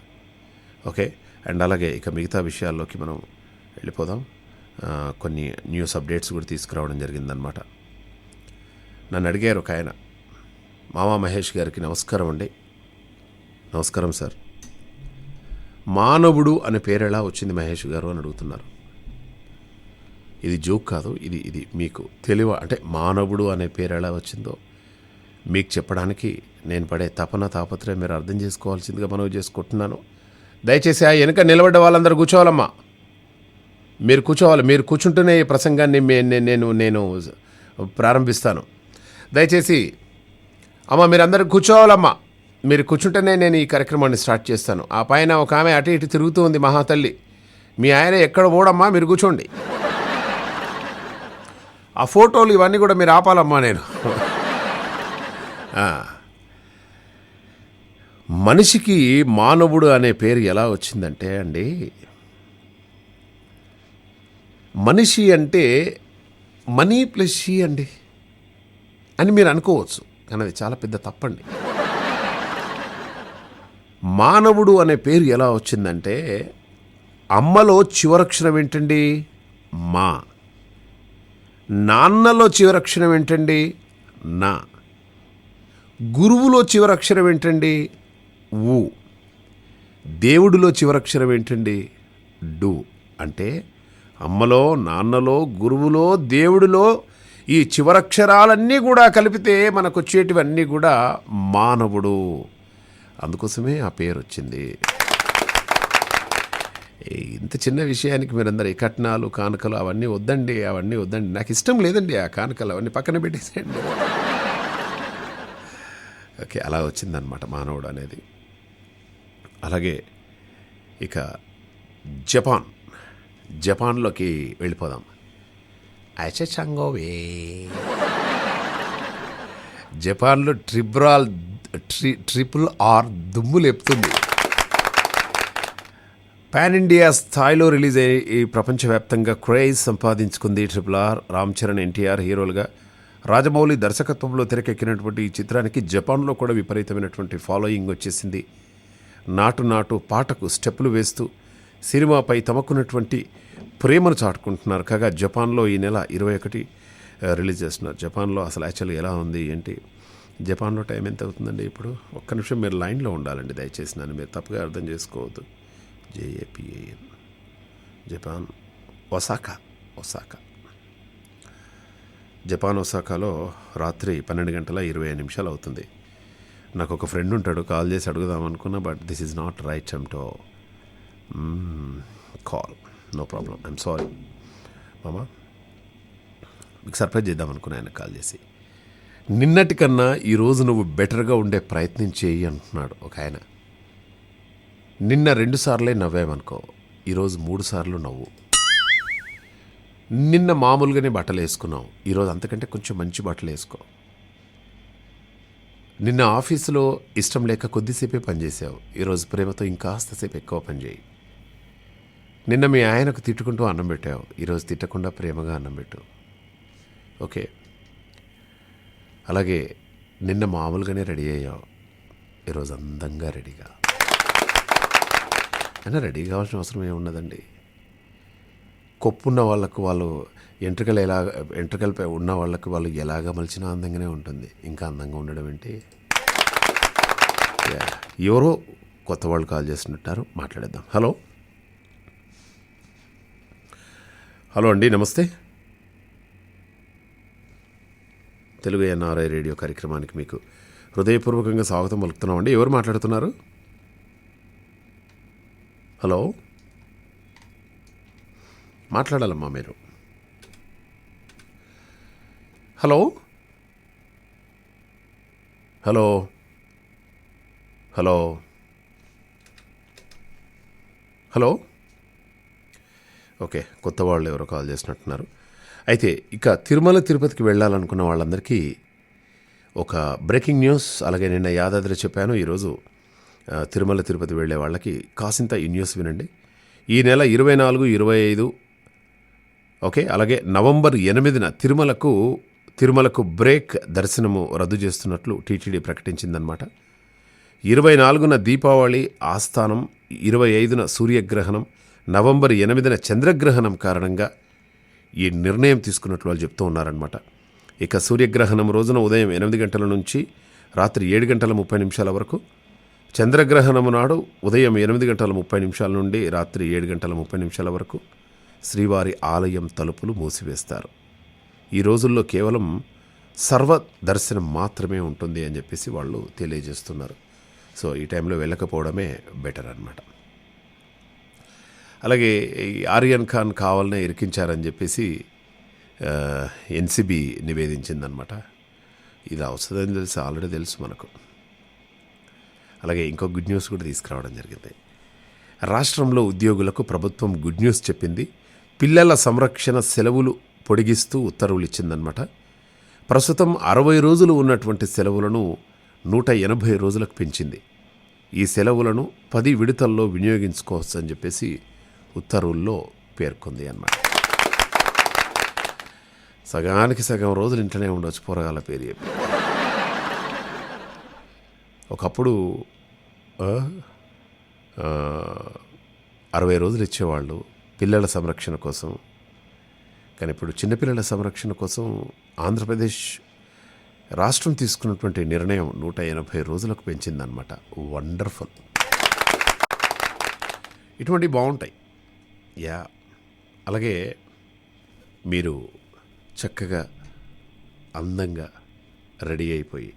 ఓకే, అండ్ అలాగే ఇక మిగతా విషయాల్లోకి మనం వెళ్ళిపోదాం. కొన్ని న్యూస్ అప్డేట్స్ కూడా తీసుకురావడం జరిగిందనమాట. నన్ను అడిగారు ఒక ఆయన, మామా మహేష్ గారికి నమస్కారం అండి. నమస్కారం సార్, మానవుడు అనే పేరు ఎలా వచ్చింది మహేష్ గారు అని అడుగుతున్నారు. ఇది జోక్ కాదు, ఇది మీకు తెలివ అంటే మానవుడు అనే పేరు ఎలా వచ్చిందో మీకు చెప్పడానికి నేను పడే తాపత్రయం మీరు అర్థం చేసుకోవాల్సిందిగా మనవి చేసుకుంటున్నాను. దయచేసి ఆ వెనుక నిలబడ్డ వాళ్ళందరూ కూర్చోవాలమ్మా, మీరు కూర్చోవాలి. మీరు కూర్చుంటూనే ఈ ప్రసంగాన్ని నేను ప్రారంభిస్తాను. దయచేసి అమ్మ మీరందరూ కూర్చోవాలమ్మా, మీరు కూర్చుంటేనే నేను ఈ కార్యక్రమాన్ని స్టార్ట్ చేస్తాను. ఆ పైన ఒక ఆమె అటు ఇటు తిరుగుతూ ఉంది, మహాతల్లి. మీ ఆయన ఎక్కడ పోడమ్మా, మీరు కూర్చోండి. ఆ ఫోటోలు ఇవన్నీ కూడా మీరు ఆపాలమ్మా. నేను మనిషికి మానవుడు అనే పేరు ఎలా వచ్చిందంటే అండి, మనిషి అంటే మనీ ప్లస్ షీ అండి అని మీరు అనుకోవచ్చు, కానీ అది చాలా పెద్ద తప్పండి. మానవుడు అనే పేరు ఎలా వచ్చిందంటే, అమ్మలో చివరక్షరం ఏంటండి, మా. నాన్నలో చివరక్షరం ఏంటండి, నా. గురువులో చివరక్షరం ఏంటండి, ఊ. దేవుడిలో చివరక్షరం ఏంటండి, డు. అంటే అమ్మలో, నాన్నలో, గురువులో, దేవుడిలో ఈ చివరక్షరాలన్నీ కూడా కలిపితే మనకు వచ్చేటివన్నీ కూడా మానవుడు. అందుకోసమే ఆ పేరు వచ్చింది. ఇంత చిన్న విషయానికి మీరందరూ ఈ కట్నాలు కానుకలు అవన్నీ వద్దండి, నాకు ఇష్టం లేదండి. ఆ కానుకలు అవన్నీ పక్కన పెట్టేసేయండి. ఓకే, అలా వచ్చిందనమాట మానవుడు అనేది. అలాగే ఇక జపాన్లోకి వెళ్ళిపోదాం. అచచంగోవే జపాన్లో ట్రిపుల్ ఆర్ దుమ్ము లేపుతుంది. పాన్ ఇండియా స్థాయిలో రిలీజ్ అయ్యి ఈ ప్రపంచవ్యాప్తంగా క్రేజ్ సంపాదించుకుంది ట్రిపుల్ ఆర్. రామ్ చరణ్, ఎన్టీఆర్ హీరోలుగా, రాజమౌళి దర్శకత్వంలో తెరకెక్కినటువంటి ఈ చిత్రానికి జపాన్లో కూడా విపరీతమైనటువంటి ఫాలోయింగ్ వచ్చేసింది. నాటు పాటకు స్టెప్పులు వేస్తూ సినిమాపై తమకున్నటువంటి ప్రేమను చాటుకుంటున్నారు. కాగా జపాన్లో ఈ నెల 21 రిలీజ్ చేస్తున్నారు. జపాన్లో అసలు యాక్చువల్గా ఎలా ఉంది ఏంటి, జపాన్లో టైం ఎంత అవుతుందండి ఇప్పుడు? ఒక్క నిమిషం మీరు లైన్లో ఉండాలండి దయచేసి, నన్ను మీరు తప్పుగా అర్థం చేసుకోవద్దు. JAPAN Japan Osaka. జపాన్ ఒసాకాలో రాత్రి 12 గంటల 25 నిమిషాలు అవుతుంది. నాకు ఒక ఫ్రెండ్ ఉంటాడు, కాల్ చేసి అడుగుదాం అనుకున్నా, but this is not right time to call. No problem, I'm sorry మామా. మీకు సర్ప్రైజ్ చేద్దాం అనుకున్నా ఆయన కాల్ చేసి. నిన్నటికన్నా ఈరోజు నువ్వు బెటర్గా ఉండే ప్రయత్నం చేయి అంటున్నాడు ఒక ఆయన. నిన్న 2 సార్లే నవ్వామనుకో, ఈరోజు 3 సార్లు నవ్వు. నిన్న మామూలుగానే బట్టలు వేసుకున్నావు, ఈరోజు అంతకంటే కొంచెం మంచి బట్టలు వేసుకో. నిన్న ఆఫీసులో ఇష్టం లేక కొద్దిసేపే పనిచేసావు, ఈరోజు ప్రేమతో ఇంకాస్తసేపు ఎక్కువ పనిచేయి. నిన్న మీ ఆయనకు తిట్టుకుంటూ అన్నం పెట్టావు, ఈరోజు తిట్టకుండా ప్రేమగా అన్నం పెట్టు. ఓకే. అలాగే నిన్న మామూలుగానే రెడీ అయ్యావు, ఈరోజు అందంగా రెడీగా. అయినా రెడీ కావాల్సిన అవసరం ఏమున్నదండి. కొప్పున్న వాళ్ళకు వాళ్ళు ఎంట్రుకలపై ఉన్న వాళ్ళకు వాళ్ళు ఎలాగ మలిచినా అందంగానే ఉంటుంది. ఇంకా అందంగా ఉండడం ఏంటి. ఎవరో కొత్త వాళ్ళు కాల్ చేస్తున్నట్టారు, మాట్లాడేద్దాం. హలో హలో అండి, నమస్తే. తెలుగు ఎన్ఆర్ఐ రేడియో కార్యక్రమానికి మీకు హృదయపూర్వకంగా స్వాగతం పలుకుతున్నామండి. ఎవరు మాట్లాడుతున్నారు? హలో, మాట్లాడాలమ్మా మీరు. Hello hello hello hello. Okay, కొత్త వాళ్ళు ఎవరో కాల్ చేసినట్టున్నారు. అయితే ఇక తిరుమల తిరుపతికి వెళ్ళాలనుకున్న వాళ్ళందరికీ ఒక బ్రేకింగ్ న్యూస్. అలాగే నిన్న యాదాద్రి చెప్పాను, ఈరోజు తిరుమల తిరుపతి వెళ్ళే వాళ్ళకి కాసింత ఈ న్యూస్ వినండి. ఈ నెల 24, 25 ఓకే, అలాగే నవంబర్ 8న తిరుమలకు బ్రేక్ దర్శనము రద్దు చేస్తున్నట్లు టీటీడీ ప్రకటించిందనమాట. 24న దీపావళి ఆస్థానం, 25న సూర్యగ్రహణం, నవంబర్ 8న చంద్రగ్రహణం కారణంగా ఈ నిర్ణయం తీసుకున్నట్లు వాళ్ళు చెప్తూ ఉన్నారనమాట. ఇక సూర్యగ్రహణం రోజున ఉదయం 8 గంటల నుంచి రాత్రి 7 గంటల 30 నిమిషాల వరకు, చంద్రగ్రహణము నాడు ఉదయం 8 గంటల 30 నిమిషాల నుండి రాత్రి 7 గంటల 30 నిమిషాల వరకు శ్రీవారి ఆలయం తలుపులు మూసివేస్తారు. ఈ రోజుల్లో కేవలం సర్వ దర్శనం మాత్రమే ఉంటుంది అని చెప్పేసి వాళ్ళు తెలియజేస్తున్నారు. సో ఈ టైంలో వెళ్ళకపోవడమే బెటర్ అన్నమాట. అలాగే ఈ ఆర్యన్ ఖాన్ కావాలనే ఇరికించారని చెప్పేసి ఎన్సిబి నివేదించిందనమాట. ఇది వస్తుందని తెలిసి ఆల్రెడీ తెలుసు మనకు. అలాగే ఇంకో గుడ్ న్యూస్ కూడా తీసుకురావడం జరిగింది. రాష్ట్రంలో ఉద్యోగులకు ప్రభుత్వం గుడ్ న్యూస్ చెప్పింది. పిల్లల సంరక్షణ సెలవులు పొడిగిస్తూ ఉత్తర్వులు ఇచ్చిందనమాట. ప్రస్తుతం 60 రోజులు ఉన్నటువంటి సెలవులను 180 రోజులకు పెంచింది. ఈ సెలవులను 10 విడతల్లో వినియోగించుకోవచ్చు అని చెప్పేసి ఉత్తర్వుల్లో పేర్కొంది అన్నమాట. సగానికి సగం రోజులు ఇంట్లోనే ఉండవచ్చు పోరగాళ్ళ పేరు చెప్పి. ఒకప్పుడు 60 రోజులు ఇచ్చేవాళ్ళు పిల్లల సంరక్షణ కోసం. కానీ ఇప్పుడు చిన్నపిల్లల సంరక్షణ కోసం ఆంధ్రప్రదేశ్ రాష్ట్రం తీసుకున్నటువంటి నిర్ణయం 180 రోజులకు పెంచిందనమాట. వండర్ఫుల్. ఇటువంటివి బాగుంటాయి. యా, అలాగే మీరు చక్కగా అందంగా రెడీ అయిపోయి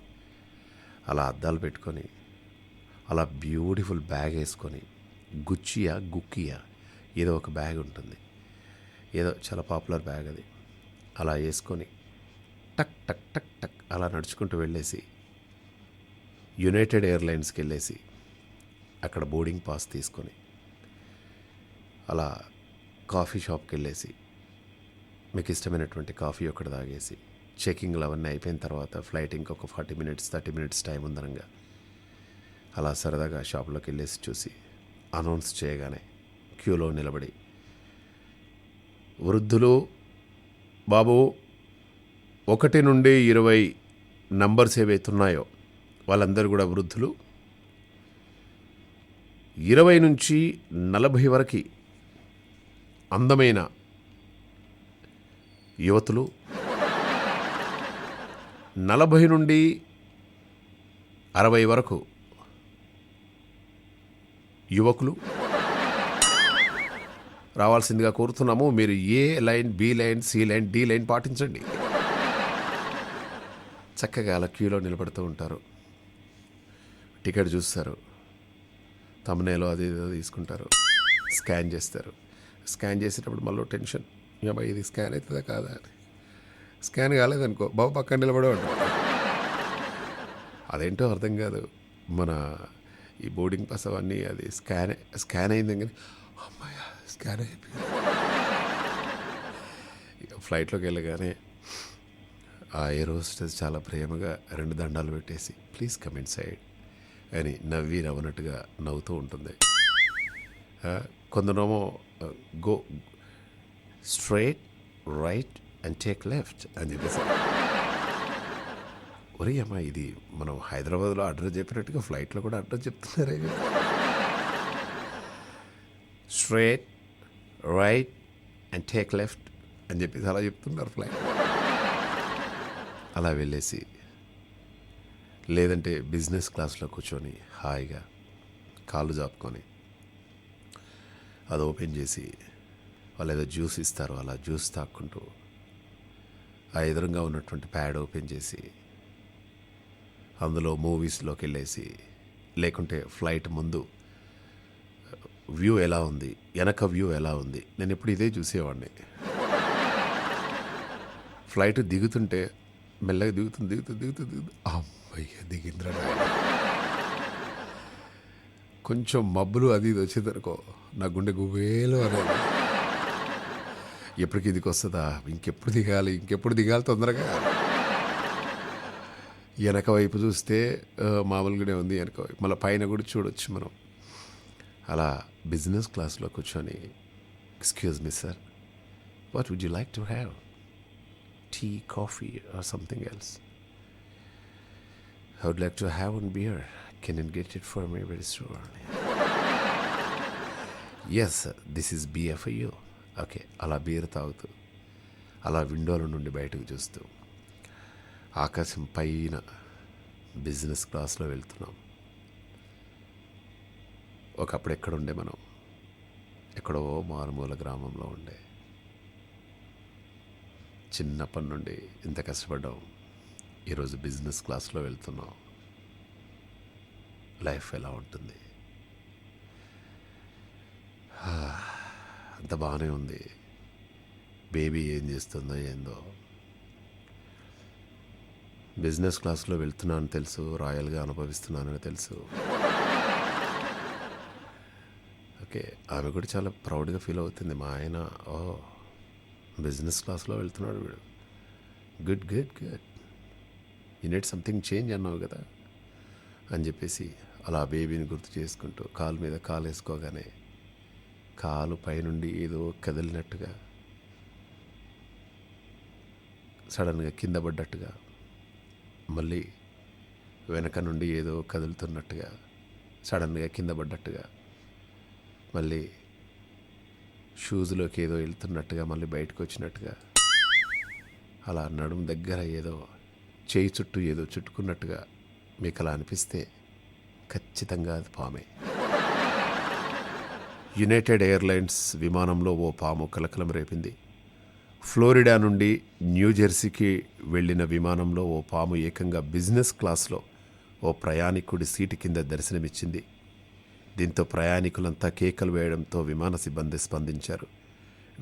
అలా అద్దాలు పెట్టుకొని అలా బ్యూటిఫుల్ బ్యాగ్ వేసుకొని, గుచ్చియా గుక్కియా ఏదో ఒక బ్యాగ్ ఉంటుంది, ఏదో చాలా పాపులర్ బ్యాగ్ అది, అలా వేసుకొని టక్ టక్ టక్ టక్ అలా నడుచుకుంటూ వెళ్ళేసి యునైటెడ్ ఎయిర్లైన్స్కి వెళ్ళేసి అక్కడ బోర్డింగ్ పాస్ తీసుకొని అలా కాఫీ షాప్కి వెళ్ళేసి మీకు ఇష్టమైనటువంటి కాఫీ ఒకటి తాగేసి చెకింగ్లు అవన్నీ అయిపోయిన తర్వాత ఫ్లైట్ ఇంకొక 40 మినిట్స్ 30 మినిట్స్ టైం ఉందనగా అలా సరదాగా షాప్లోకి వెళ్ళేసి చూసి అనౌన్స్ చేయగానే క్యూలో నిలబడి, వృద్ధులు బాబు 1 నుండి 20 నంబర్స్ ఏవైతున్నాయో వాళ్ళందరూ కూడా వృద్ధులు, 20 నుంచి 40 వరకు అందమైన యువతులు, 40 నుండి 60 వరకు యువకులు రావాల్సిందిగా కోరుతున్నాము. మీరు A line, B line, C line, D line పాటించండి. చక్కగా అలా క్యూలో నిలబడుతూ ఉంటారు. టికెట్ చూస్తారు, తమ్మునేలో అది ఏదో తీసుకుంటారు, స్కాన్ చేస్తారు. స్కాన్ చేసేటప్పుడు మళ్ళీ టెన్షన్, అబ్బా ఇది స్కాన్ అవుతుందా కాదా అని. స్కాన్ కాలేదనుకో బాబు పక్కన నిలబడేవాడు. అదేంటో అర్థం కాదు. మన ఈ బోర్డింగ్ పాస్ అవన్నీ అది స్కాన్ అయింది కానీ అమ్మాయ స్కాన్ అయిపోయింది. ఇక ఫ్లైట్లోకి వెళ్ళగానే ఆ ఎయిర్ హోస్టెస్ చాలా ప్రేమగా 2 దండాలు పెట్టేసి ప్లీజ్ కమ్ ఇన్ సైడ్ అని నవ్వునట్టుగా నవ్వుతూ ఉంటుంది. కొందరేమో go straight right and take left అని చెప్పేసి. ఒరే అమ్మా, ఇది మనం హైదరాబాద్లో అడ్రస్ చెప్పినట్టుగా ఫ్లైట్లో కూడా అడ్రస్ చెప్తున్నారే. Straight right and take left అని చెప్పేసి అలా చెప్తున్నారు ఫ్లైట్. అలా వెళ్ళేసి లేదంటే బిజినెస్ క్లాస్లో కూర్చొని హాయిగా కాళ్ళు జాపుకొని అది ఓపెన్ చేసి వాళ్ళు ఏదో జ్యూస్ ఇస్తారు, అలా జ్యూస్ తాక్కుంటూ ఆ ఎదురుగా ఉన్నటువంటి ప్యాడ్ ఓపెన్ చేసి అందులో మూవీస్లోకి వెళ్ళేసి, లేకుంటే ఫ్లైట్ ముందు వ్యూ ఎలా ఉంది, వెనక వ్యూ ఎలా ఉంది, నేను ఎప్పుడు ఇదే చూసేవాడిని. ఫ్లైట్ దిగుతుంటే మెల్లగా దిగుతుంది అమ్మయ్య దిగింద్రా. కొంచెం మబ్బులు అది ఇది వచ్చేదనుకో నా గుండె గుబేలు అనేది. ఎప్పటికి ఇదికి వస్తుందా, ఇంకెప్పుడు దిగాలి తొందరగా. వెనక వైపు చూస్తే మామూలుగానే ఉంది, వెనక వైపు మళ్ళీ పైన కూడా చూడొచ్చు మనం. అలా బిజినెస్ క్లాస్లో కూర్చొని excuse me sir, what would you like to have, tea, coffee or something else? I would like to have one beer. Can you get it for me very soon? Yes, sir. This is beer for you. Okay, అలా బీర్ తాగుతూ అలా విండోల నుండి బయటకు చూస్తూ ఆకాశం పైన బిజినెస్ క్లాస్లో వెళ్తున్నాం. ఒకప్పుడు ఎక్కడుండే మనం, ఎక్కడో మారుమూల గ్రామంలో ఉండే. చిన్నప్పటి నుండి ఇంత కష్టపడ్డాం, ఈరోజు బిజినెస్ క్లాస్లో వెళ్తున్నాం. లైఫ్ ఎలా ఉంటుంది? అంత బాగానే ఉంది. బేబీ ఏం చేస్తుందో ఏందో. బిజినెస్ క్లాస్లో వెళ్తున్నాను తెలుసు, రాయల్గా అనుభవిస్తున్నానని తెలుసు. ఓకే, ఆమె కూడా చాలా ప్రౌడ్గా ఫీల్ అవుతుంది. మా ఆయన బిజినెస్ క్లాస్లో వెళ్తున్నాడు వీడు, good good good, you need something change అన్నావు కదా అని చెప్పేసి అలా బేబీని గుర్తు చేసుకుంటూ కాలు మీద కాలు వేసుకోగానే కాలు పైనుండి ఏదో కదిలినట్టుగా, సడన్గా కింద పడ్డట్టుగా, మళ్ళీ వెనక నుండి ఏదో కదులుతున్నట్టుగా, సడన్గా కింద పడ్డట్టుగా, మళ్ళీ షూస్లోకి ఏదో వెళ్తున్నట్టుగా, మళ్ళీ బయటకు వచ్చినట్టుగా, అలా నడుము దగ్గర ఏదో చేయి చుట్టూ ఏదో చుట్టుకున్నట్టుగా మీకు అలా అనిపిస్తే ఖచ్చితంగా అది పామే. యునైటెడ్ ఎయిర్లైన్స్ విమానంలో ఓ పాము కలకలం రేపింది. ఫ్లోరిడా నుండి న్యూజెర్సీకి వెళ్ళిన విమానంలో ఓ పాము ఏకంగా బిజినెస్ క్లాస్లో ఓ ప్రయాణికుడి సీటు కింద దర్శనమిచ్చింది. దీంతో ప్రయాణికులంతా కేకలు వేయడంతో విమాన సిబ్బంది స్పందించారు.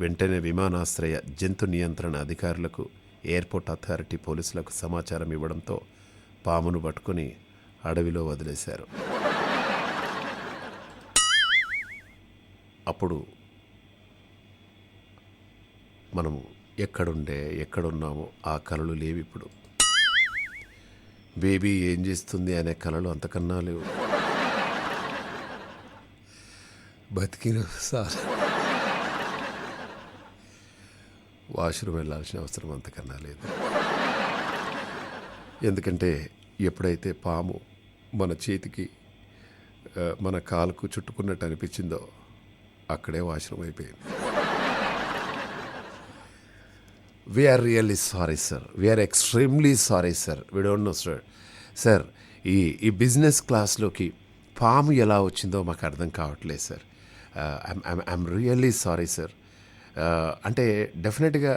వెంటనే విమానాశ్రయ జంతు నియంత్రణ అధికారులకు, ఎయిర్పోర్ట్ అథారిటీ పోలీసులకు సమాచారం ఇవ్వడంతో పామును పట్టుకుని అడవిలో వదిలేశారు. అప్పుడు మనము ఎక్కడున్నామో ఆ కలలు లేవు ఇప్పుడు. బేబీ ఏం చేస్తుంది అనే కలలు అంతకన్నా లేవు. బతికిన సార్ వాష్రూమ్ వెళ్ళాల్సిన అవసరం అంతకన్నా లేదు. ఎందుకంటే ఎప్పుడైతే పాము మన చేతికి మన కాలుకు చుట్టుకున్నట్టు అనిపించిందో అక్కడే వాష్రూమ్ అయిపోయింది. We're really sorry sir, we're extremely sorry sir, we don't know sir. Sir, ఈ బిజినెస్ క్లాస్లోకి పాము ఎలా వచ్చిందో మాకు అర్థం కావట్లేదు సార్. ఐఎమ్ రియల్లీ సారీ సార్. అంటే డెఫినెట్గా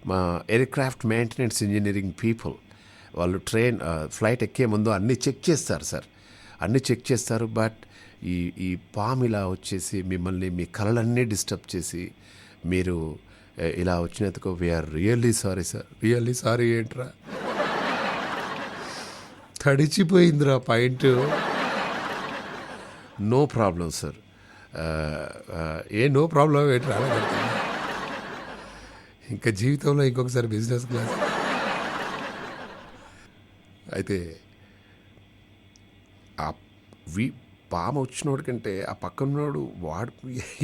మా ఎయిర్క్రాఫ్ట్ మెయింటెనెన్స్ ఇంజనీరింగ్ పీపుల్ వాళ్ళు ఫ్లైట్ ఎక్కే ముందు అన్నీ చెక్ చేస్తారు సార్. అన్నీ చెక్ చేస్తారు. బట్ ఈ ఈ పాము ఇలా వచ్చేసి మిమ్మల్ని మీ కళలన్నీ డిస్టర్బ్ చేసి మీరు ఇలా వచ్చినందుకు we're really sorry sir. Really sorry ఏంట్రా, తడిచిపోయిందిరా point. No problem sir. No problem ఏంట్రా, ఇంకా జీవితంలో ఇంకొకసారి బిజినెస్ క్లాస్. అయితే ఆ పాము వచ్చినోడి కంటే ఆ పక్కనోడు వాడు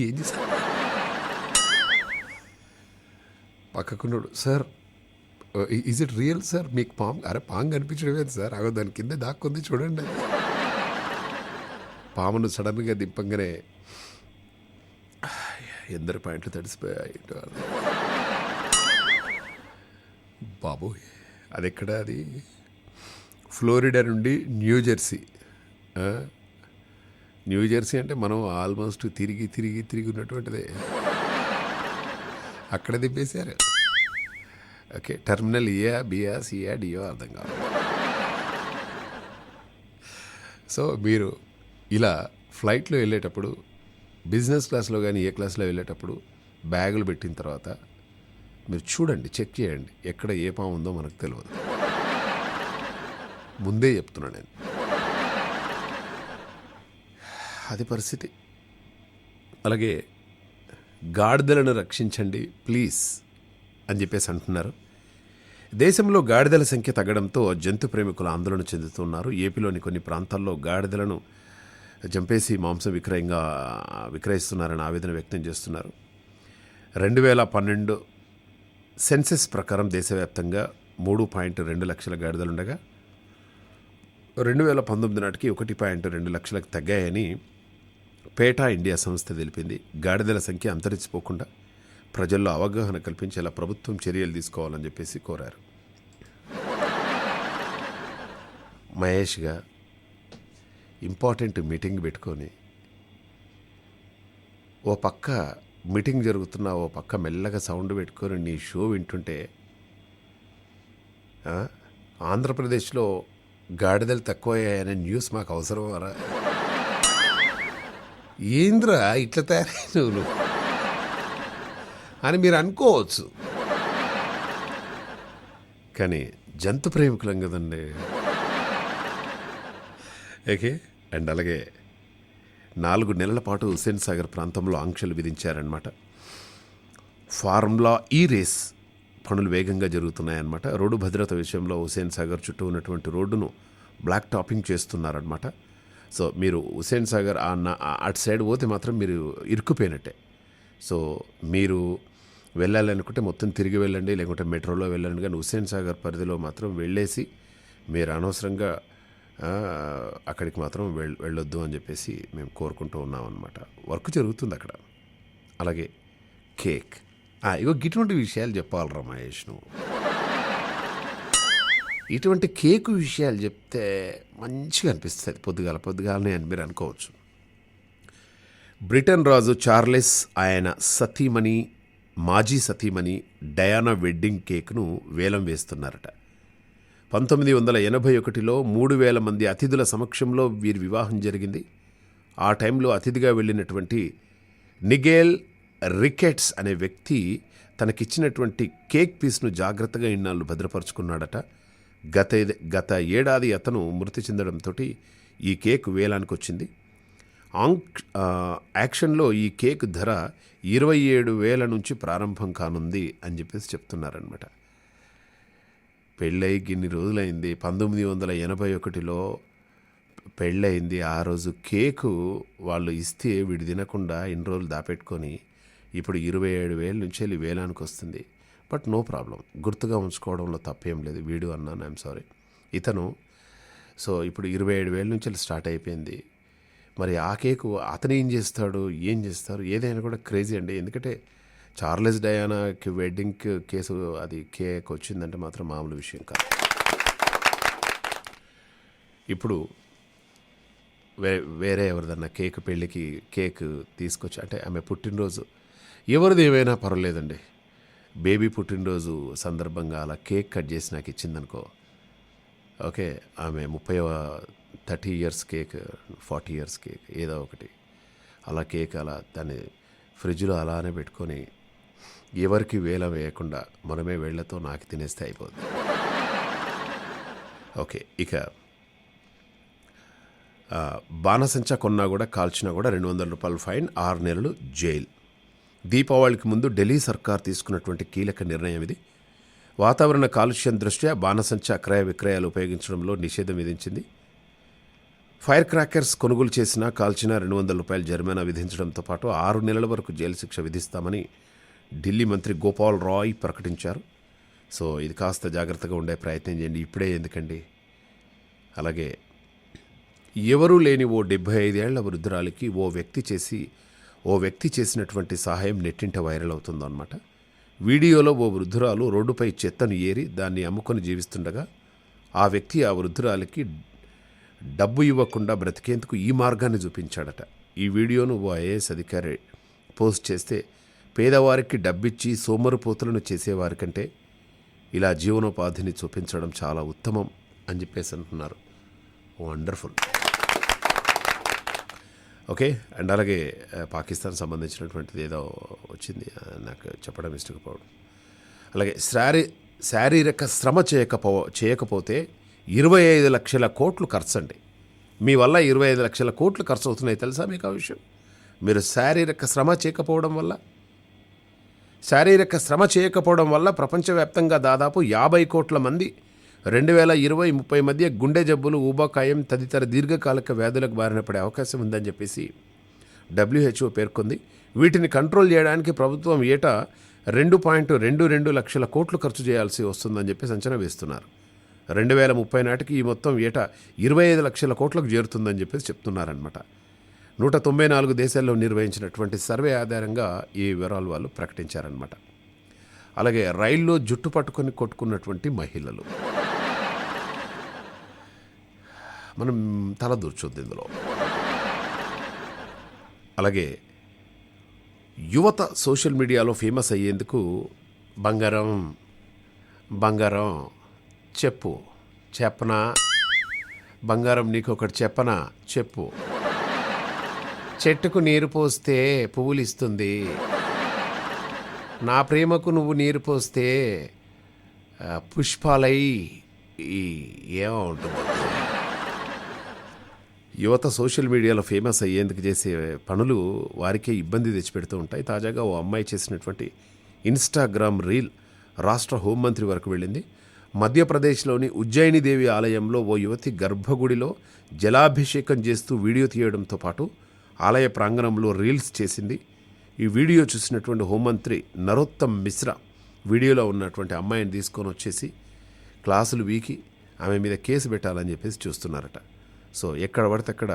ఏం చేశాడు, పక్కకున్నాడు, sir is it real sir, మీకు పాము, అరే పాము కనిపించడమే సార్, అగో దాని కింద దాక్కుంది చూడండి. పామును సడన్గా దింపంగానే ఎందరి పాయింట్లు తడిసిపోయాయి బాబోయ్. అది ఎక్కడ, అది ఫ్లోరిడా నుండి న్యూ జెర్సీ అంటే మనం ఆల్మోస్ట్ తిరిగి ఉన్నటువంటిదే, అక్కడ దింపేశారు. ఓకే, టెర్మినల్ ఏయా బియా సియా డియో అర్థం కాదు. సో మీరు ఇలా ఫ్లైట్లో వెళ్ళేటప్పుడు, బిజినెస్ క్లాస్లో కానీ ఏ క్లాస్లో వెళ్ళేటప్పుడు బ్యాగులు పెట్టిన తర్వాత మీరు చూడండి, చెక్ చేయండి, ఎక్కడ ఏ పాము ఉందో మనకు తెలియదు. ముందే చెప్తున్నాను నేను, అది పరిస్థితి. అలాగే గాడిదలను రక్షించండి ప్లీజ్ అని చెప్పేసి అంటున్నారు. దేశంలో గాడిదల సంఖ్య తగ్గడంతో జంతు ప్రేమికులు ఆందోళన చెందుతున్నారు. ఏపీలోని కొన్ని ప్రాంతాల్లో గాడిదలను చంపేసి మాంసం విక్రయిస్తున్నారని ఆవేదన వ్యక్తం చేస్తున్నారు. 2012 సెన్సెస్ ప్రకారం దేశవ్యాప్తంగా 3.2 లక్షల గాడిదలుండగా 2019 నాటికి 1.2 లక్షలకు తగ్గాయని పేటా ఇండియా సంస్థ తెలిపింది. గాడిదల సంఖ్య అంతరించిపోకుండా ప్రజల్లో అవగాహన కల్పించేలా ప్రభుత్వం చర్యలు తీసుకోవాలని చెప్పేసి కోరారు. మహేష్గా ఇంపార్టెంట్ మీటింగ్ పెట్టుకొని ఓ పక్క మీటింగ్ జరుగుతున్నా ఓ పక్క మెల్లగా సౌండ్ పెట్టుకొని నీ షో వింటుంటే, ఆంధ్రప్రదేశ్లో గాడిదలు తక్కువయ్యాయనే న్యూస్ మాకు అవసరమారా? ఏంద్రా ఇట్లా తయారై నువ్వు అని మీరు అనుకోవచ్చు, కానీ జంతు ప్రేమికులం కదండి. ఓకే, అండ్ అలాగే 4 నెలల పాటు హుస్సేన్ సాగర్ ప్రాంతంలో ఆంక్షలు విధించారనమాట. ఫార్ములా ఈ రేస్ పనులు వేగంగా జరుగుతున్నాయన్నమాట. రోడ్డు భద్రత విషయంలో హుస్సేన్ సాగర్ చుట్టూ ఉన్నటువంటి రోడ్డును బ్లాక్ టాపింగ్ చేస్తున్నారనమాట. సో మీరు హుస్సేన్ సాగర్ అటు సైడ్ పోతే మాత్రం మీరు ఇరుక్కుపోయినట్టే. సో మీరు వెళ్ళాలనుకుంటే మొత్తం తిరిగి వెళ్ళండి, లేకుంటే మెట్రోలో వెళ్ళండి, కానీ హుస్సేన్ సాగర్ పరిధిలో మాత్రం వెళ్ళేసి మీరు అనవసరంగా అక్కడికి మాత్రం వెళ్ళొద్దు అని చెప్పేసి మేము కోరుకుంటూ ఉన్నాం అన్నమాట. వర్క్ జరుగుతుంది అక్కడ. అలాగే కేక్, ఇగో ఇటువంటి విషయాలు చెప్పాలరా మహేష్ నువ్వు. ఇటువంటి కేకు విషయాలు చెప్తే మంచిగా అనిపిస్తుంది పొద్దుగాలనే అని మీరు అనుకోవచ్చు. బ్రిటన్ రాజు చార్లెస్ ఆయన మాజీ సతీమణి డయానా వెడ్డింగ్ కేక్ను వేలం వేస్తున్నారట. 1981లో 3,000 మంది అతిథుల సమక్షంలో వీరి వివాహం జరిగింది. ఆ టైంలో అతిథిగా వెళ్ళినటువంటి నిగేల్ రికెట్స్ అనే వ్యక్తి తనకిచ్చినటువంటి కేక్ పీస్ను జాగ్రత్తగా ఇన్నాళ్ళు భద్రపరుచుకున్నాడట. గత ఏడాది అతను మృతి చెందడంతో ఈ కేక్ వేలానికి వచ్చింది. యాక్షన్లో ఈ కేక్ ధర 27,000 నుంచి ప్రారంభం కానుంది అని చెప్పేసి చెప్తున్నారనమాట. పెళ్ళయి ఇన్ని రోజులైంది, 1981లో పెళ్ళయింది. ఆ రోజు కేకు వాళ్ళు ఇస్తే వీడు తినకుండా ఇన్ని రోజులు దాపెట్టుకొని ఇప్పుడు 27,000 నుంచి వెళ్ళి వేలానికి వస్తుంది. బట్ నో ప్రాబ్లం, గుర్తుగా ఉంచుకోవడంలో తప్పేం లేదు. వీడు అన్నాను, ఐఎమ్ సారీ. ఇతను సో ఇప్పుడు 27,000 నుంచి వెళ్ళి స్టార్ట్ అయిపోయింది. మరి ఆ కేకు అతను ఏం చేస్తారు ఏదైనా కూడా క్రేజీ అండి. ఎందుకంటే చార్లెస్ డయానాకి వెడ్డింగ్ కేసు అది కేక్ వచ్చిందంటే మాత్రం మామూలు విషయం కాదు. ఇప్పుడు వేరే ఎవరిదన్నా పెళ్ళికి కేక్ తీసుకొచ్చి, అంటే ఆమె పుట్టినరోజు ఎవరిది ఏమైనా పర్వాలేదండి, బేబీ పుట్టినరోజు సందర్భంగా అలా కేక్ కట్ చేసి నాకు ఇచ్చిందనుకో, ఓకే, ఆమె 30 ఇయర్స్ కేక్, 40 ఇయర్స్ కేక్, ఏదో ఒకటి అలా కేక్ అలా దాన్ని ఫ్రిడ్జ్లో అలానే పెట్టుకొని ఎవరికి వేలం వేయకుండా మనమే వేళ్లతో నాకి తినేస్తే అయిపోతుంది. ఓకే, ఇక బాణసంచా కొన్నా కూడా కాల్చినా కూడా 200 రూపాయలు ఫైన్, 6 నెలలు జైలు. దీపావళికి ముందు ఢిల్లీ సర్కార్ తీసుకున్నటువంటి కీలక నిర్ణయం ఇది. వాతావరణ కాలుష్యం దృష్ట్యా బాణసంచా క్రయ విక్రయాలు ఉపయోగించడంలో నిషేధం విధించింది. ఫైర్ క్రాకర్స్ కొనుగోలు చేసినా కాల్చినా 200 రూపాయలు జరిమానా విధించడంతో పాటు 6 నెలల వరకు జైలు శిక్ష విధిస్తామని ఢిల్లీ మంత్రి గోపాల్ రాయ్ ప్రకటించారు. సో ఇది కాస్త జాగ్రత్తగా ఉండే ప్రయత్నం చేయండి, ఇప్పుడే ఎందుకండి. అలాగే ఎవరూ లేని ఓ 75 ఏళ్ల వృద్ధురాలికి ఓ వ్యక్తి చేసినటువంటి సహాయం నెట్టింట వైరల్ అవుతుందన్నమాట. వీడియోలో ఓ వృద్ధురాలు రోడ్డుపై చెత్తను ఏరి దాన్ని అమ్ముకొని జీవిస్తుండగా ఆ వ్యక్తి ఆ వృద్ధురాలికి డబ్బు ఇవ్వకుండా బ్రతికేందుకు ఈ మార్గాన్ని చూపించాడట. ఈ వీడియోను ఓ ఐఏఎస్ అధికారి పోస్ట్ చేస్తే, పేదవారికి డబ్బిచ్చి సోమరుపోతులను చేసేవారి కంటే ఇలా జీవనోపాధిని చూపించడం చాలా ఉత్తమం అని చెప్పేసి అంటున్నారు. వండర్ఫుల్. ఓకే, అండ్ అలాగే పాకిస్తాన్ సంబంధించినటువంటిది ఏదో వచ్చింది, నాకు చెప్పడం ఇష్టకపోవడం. అలాగే శారీరక శ్రమ చేయకపోతే 25 లక్షల కోట్లు ఖర్చు అండి. మీ వల్ల 25 లక్షల కోట్లు ఖర్చు అవుతున్నాయి, తెలుసా మీకు ఆ విషయం? మీరు శారీరక శ్రమ చేయకపోవడం వల్ల ప్రపంచవ్యాప్తంగా దాదాపు 50 కోట్ల మంది 2020-30 మధ్య గుండె జబ్బులు, ఊబకాయం తదితర దీర్ఘకాలిక వ్యాధులకు బారిన పడే అవకాశం ఉందని చెప్పేసి WHO పేర్కొంది. వీటిని కంట్రోల్ చేయడానికి ప్రభుత్వం ఏటా 2.22 లక్షల కోట్లు ఖర్చు చేయాల్సి వస్తుందని చెప్పేసి అంచనా వేస్తున్నారు. 2030 నాటికి ఈ మొత్తం ఏటా 25 లక్షల కోట్లకు చేరుతుందని చెప్పేసి చెప్తున్నారనమాట. 194 దేశాల్లో నిర్వహించినటువంటి సర్వే ఆధారంగా ఈ వివరాలు వాళ్ళు ప్రకటించారనమాట. అలాగే రైల్లో జుట్టు పట్టుకొని కొట్టుకున్నటువంటి మహిళలు, మనం తల దూర్చొద్దు ఇందులో. అలాగే యువత సోషల్ మీడియాలో ఫేమస్ అయ్యేందుకు బంగారం చెప్పనా, బంగారం నీకు ఒకటి చెప్పనా, చెప్పు. చెట్టుకు నీరు పోస్తే పువ్వులు ఇస్తుంది, నా ప్రేమకు నువ్వు నీరు పోస్తే పుష్పాలై ఏమో ఉంటుంది. యువత సోషల్ మీడియాలో ఫేమస్ అయ్యేందుకు చేసే పనులు వారికే ఇబ్బంది తెచ్చిపెడుతూ ఉంటాయి. తాజాగా ఓ అమ్మాయి చేసినటువంటి ఇన్స్టాగ్రామ్ రీల్ రాష్ట్ర హోంమంత్రి వరకు వెళ్ళింది. మధ్యప్రదేశ్లోని ఉజ్జయిని దేవి ఆలయంలో ఓ యువతి గర్భగుడిలో జలాభిషేకం చేస్తూ వీడియో తీయడంతో పాటు ఆలయ ప్రాంగణంలో రీల్స్ చేసింది. ఈ వీడియో చూసినటువంటి హోంమంత్రి నరోత్తమ్ మిశ్రా వీడియోలో ఉన్నటువంటి అమ్మాయిని తీసుకొని వచ్చేసి క్లాసులు వీకి ఆమె మీద కేసు పెట్టాలని చెప్పేసి చూస్తున్నారట. సో ఎక్కడ పడితే అక్కడ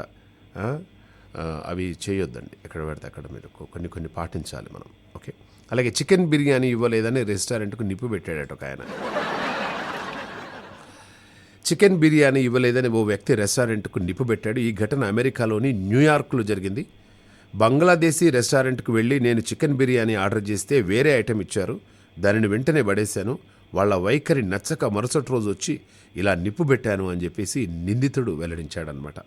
అవి చేయొద్దండి, ఎక్కడ పడితే అక్కడ మీరు కొన్ని పాటించాలి మనం. ఓకే, అలాగే చికెన్ బిర్యానీ ఇవ్వలేదని రెస్టారెంట్కు నిప్పు పెట్టాడట ఒక ఆయన. చికెన్ బిర్యానీ ఇవ్వలేదని ఓ వ్యక్తి రెస్టారెంట్కు నిప్పు పెట్టాడు. ఈ ఘటన అమెరికాలోని న్యూయార్క్లో జరిగింది. బంగ్లాదేశీ రెస్టారెంట్కు వెళ్ళి నేను చికెన్ బిర్యానీ ఆర్డర్ చేస్తే వేరే ఐటెం ఇచ్చారు, దానిని వెంటనే పడేశాను. వాళ్ళ వైఖరి నచ్చక మరుసటి రోజు వచ్చి ఇలా నిప్పు పెట్టాను అని చెప్పేసి నిందితుడు వెల్లడించాడనమాట.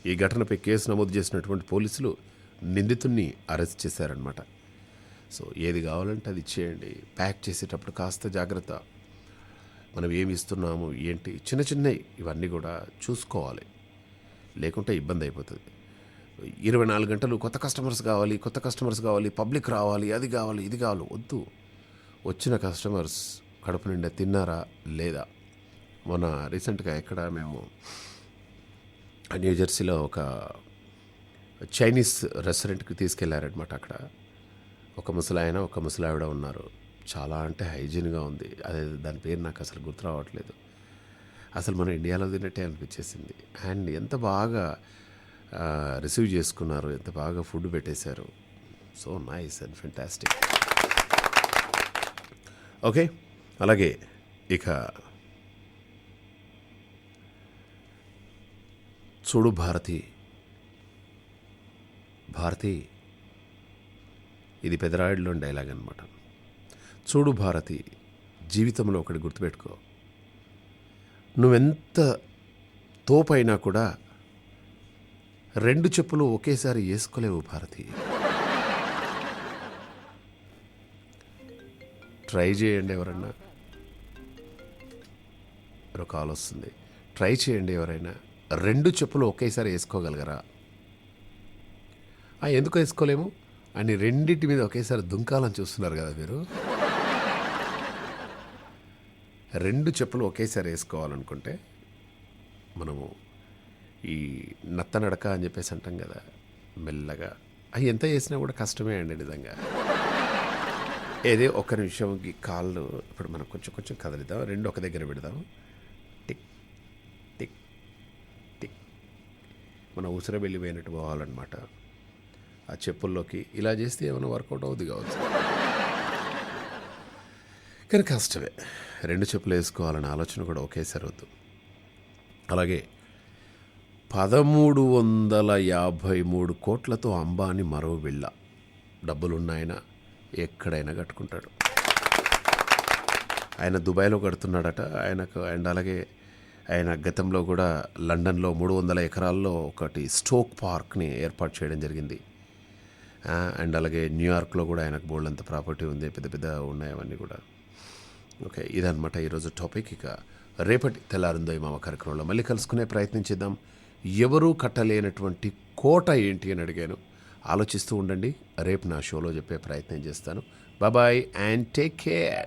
ఈ ఘటనపై కేసు నమోదు చేసినటువంటి పోలీసులు నిందితుడిని అరెస్ట్ చేశారనమాట. సో ఏది కావాలంటే అది ఇచ్చేయండి, ప్యాక్ చేసేటప్పుడు కాస్త జాగ్రత్త. మనం ఏమి ఇస్తున్నాము ఏంటి చిన్నవి ఇవన్నీ కూడా చూసుకోవాలి, లేకుంటే ఇబ్బంది అయిపోతుంది. 24 గంటలు కొత్త కస్టమర్స్ కావాలి, పబ్లిక్ రావాలి, అది కావాలి ఇది కావాలి, వద్దు. వచ్చిన కస్టమర్స్ కడుపు నిండా తిన్నారా లేదా? మొన్న రీసెంట్గా ఎక్కడ మేము న్యూజెర్సీలో ఒక చైనీస్ రెస్టారెంట్కి తీసుకెళ్లారనమాట. అక్కడ ఒక ముసలాయన ఒక ముసలావిడ ఉన్నారు. చాలా అంటే హైజీన్గా ఉంది. అదే దాని పేరు నాకు అసలు గుర్తు రావట్లేదు. అసలు మన ఇండియాలో తిన్నట్టే అనిపించేసింది. అండ్ ఎంత బాగా రిసీవ్ చేసుకున్నారు, ఎంత బాగా ఫుడ్ పెట్టేశారు. So nice and fantastic. Okay, అలాగే ఇక చూడు భారతి ఇది పెదరాయుడులోని డైలాగ్ అనమాట. చూడు భారతి, జీవితంలో ఒకటి గుర్తుపెట్టుకో, నువ్వెంత తోపైనా కూడా 2 చెప్పులు ఒకేసారి వేసుకోలేవు భారతి. ట్రై చేయండి ఎవరన్నా. ఒక కాల్ వస్తుంది. ట్రై చేయండి ఎవరైనా 2 చెప్పులు ఒకేసారి వేసుకోగలగరా? ఎందుకు వేసుకోలేము అని రెండింటి మీద ఒకేసారి దుంకాలని చూస్తున్నారు కదా మీరు. 2 చెప్పులు ఒకేసారి వేసుకోవాలనుకుంటే మనము ఈ నత్తనడక అని చెప్పేసి అంటాం కదా, మెల్లగా. అవి ఎంత చేసినా కూడా కష్టమే అండి నిజంగా. ఏదే ఒక్క నిమిషం ఈ కాళ్ళు ఇప్పుడు మనం కొంచెం కొంచెం కదిలిద్దాం, 2 ఒక దగ్గర పెడదాం. Tick tick tick. మన ఉసిర వెళ్ళిపోయినట్టు పోవాలన్నమాట ఆ చెప్పుల్లోకి. ఇలా చేస్తే ఏమైనా వర్కౌట్ అవుతుంది కావచ్చు, కానీ కష్టమే. 2 చెప్పులు వేసుకోవాలనే ఆలోచన కూడా ఒకేసారి వద్దు. అలాగే 1353 కోట్లతో అంబానీ మరో విల్లా. డబ్బులున్నాయన ఎక్కడైనా కట్టుకుంటాడు. ఆయన దుబాయ్లో కడుతున్నాడట ఆయనకు. అండ్ అలాగే ఆయన గతంలో కూడా లండన్లో 300 ఎకరాల్లో ఒకటి స్టోక్ పార్క్ని ఏర్పాటు చేయడం జరిగింది. అండ్ అలాగే న్యూయార్క్లో కూడా ఆయనకు బోల్డంత ప్రాపర్టీ ఉంది, పెద్ద పెద్ద ఉన్నాయి అవన్నీ కూడా. ఓకే, ఇదన్నమాట ఈరోజు టాపిక్. ఇక రేపటి తెల్లారిందో మామ కార్యక్రమంలో మళ్ళీ కలుసుకునే ప్రయత్నం చేద్దాం. ఎవరూ కట్టలేనటువంటి కోట ఏంటి అని అడిగాను. ఆలోచిస్తూ ఉండండి, రేపు నా షోలో చెప్పే ప్రయత్నం చేస్తాను. Bye and take care.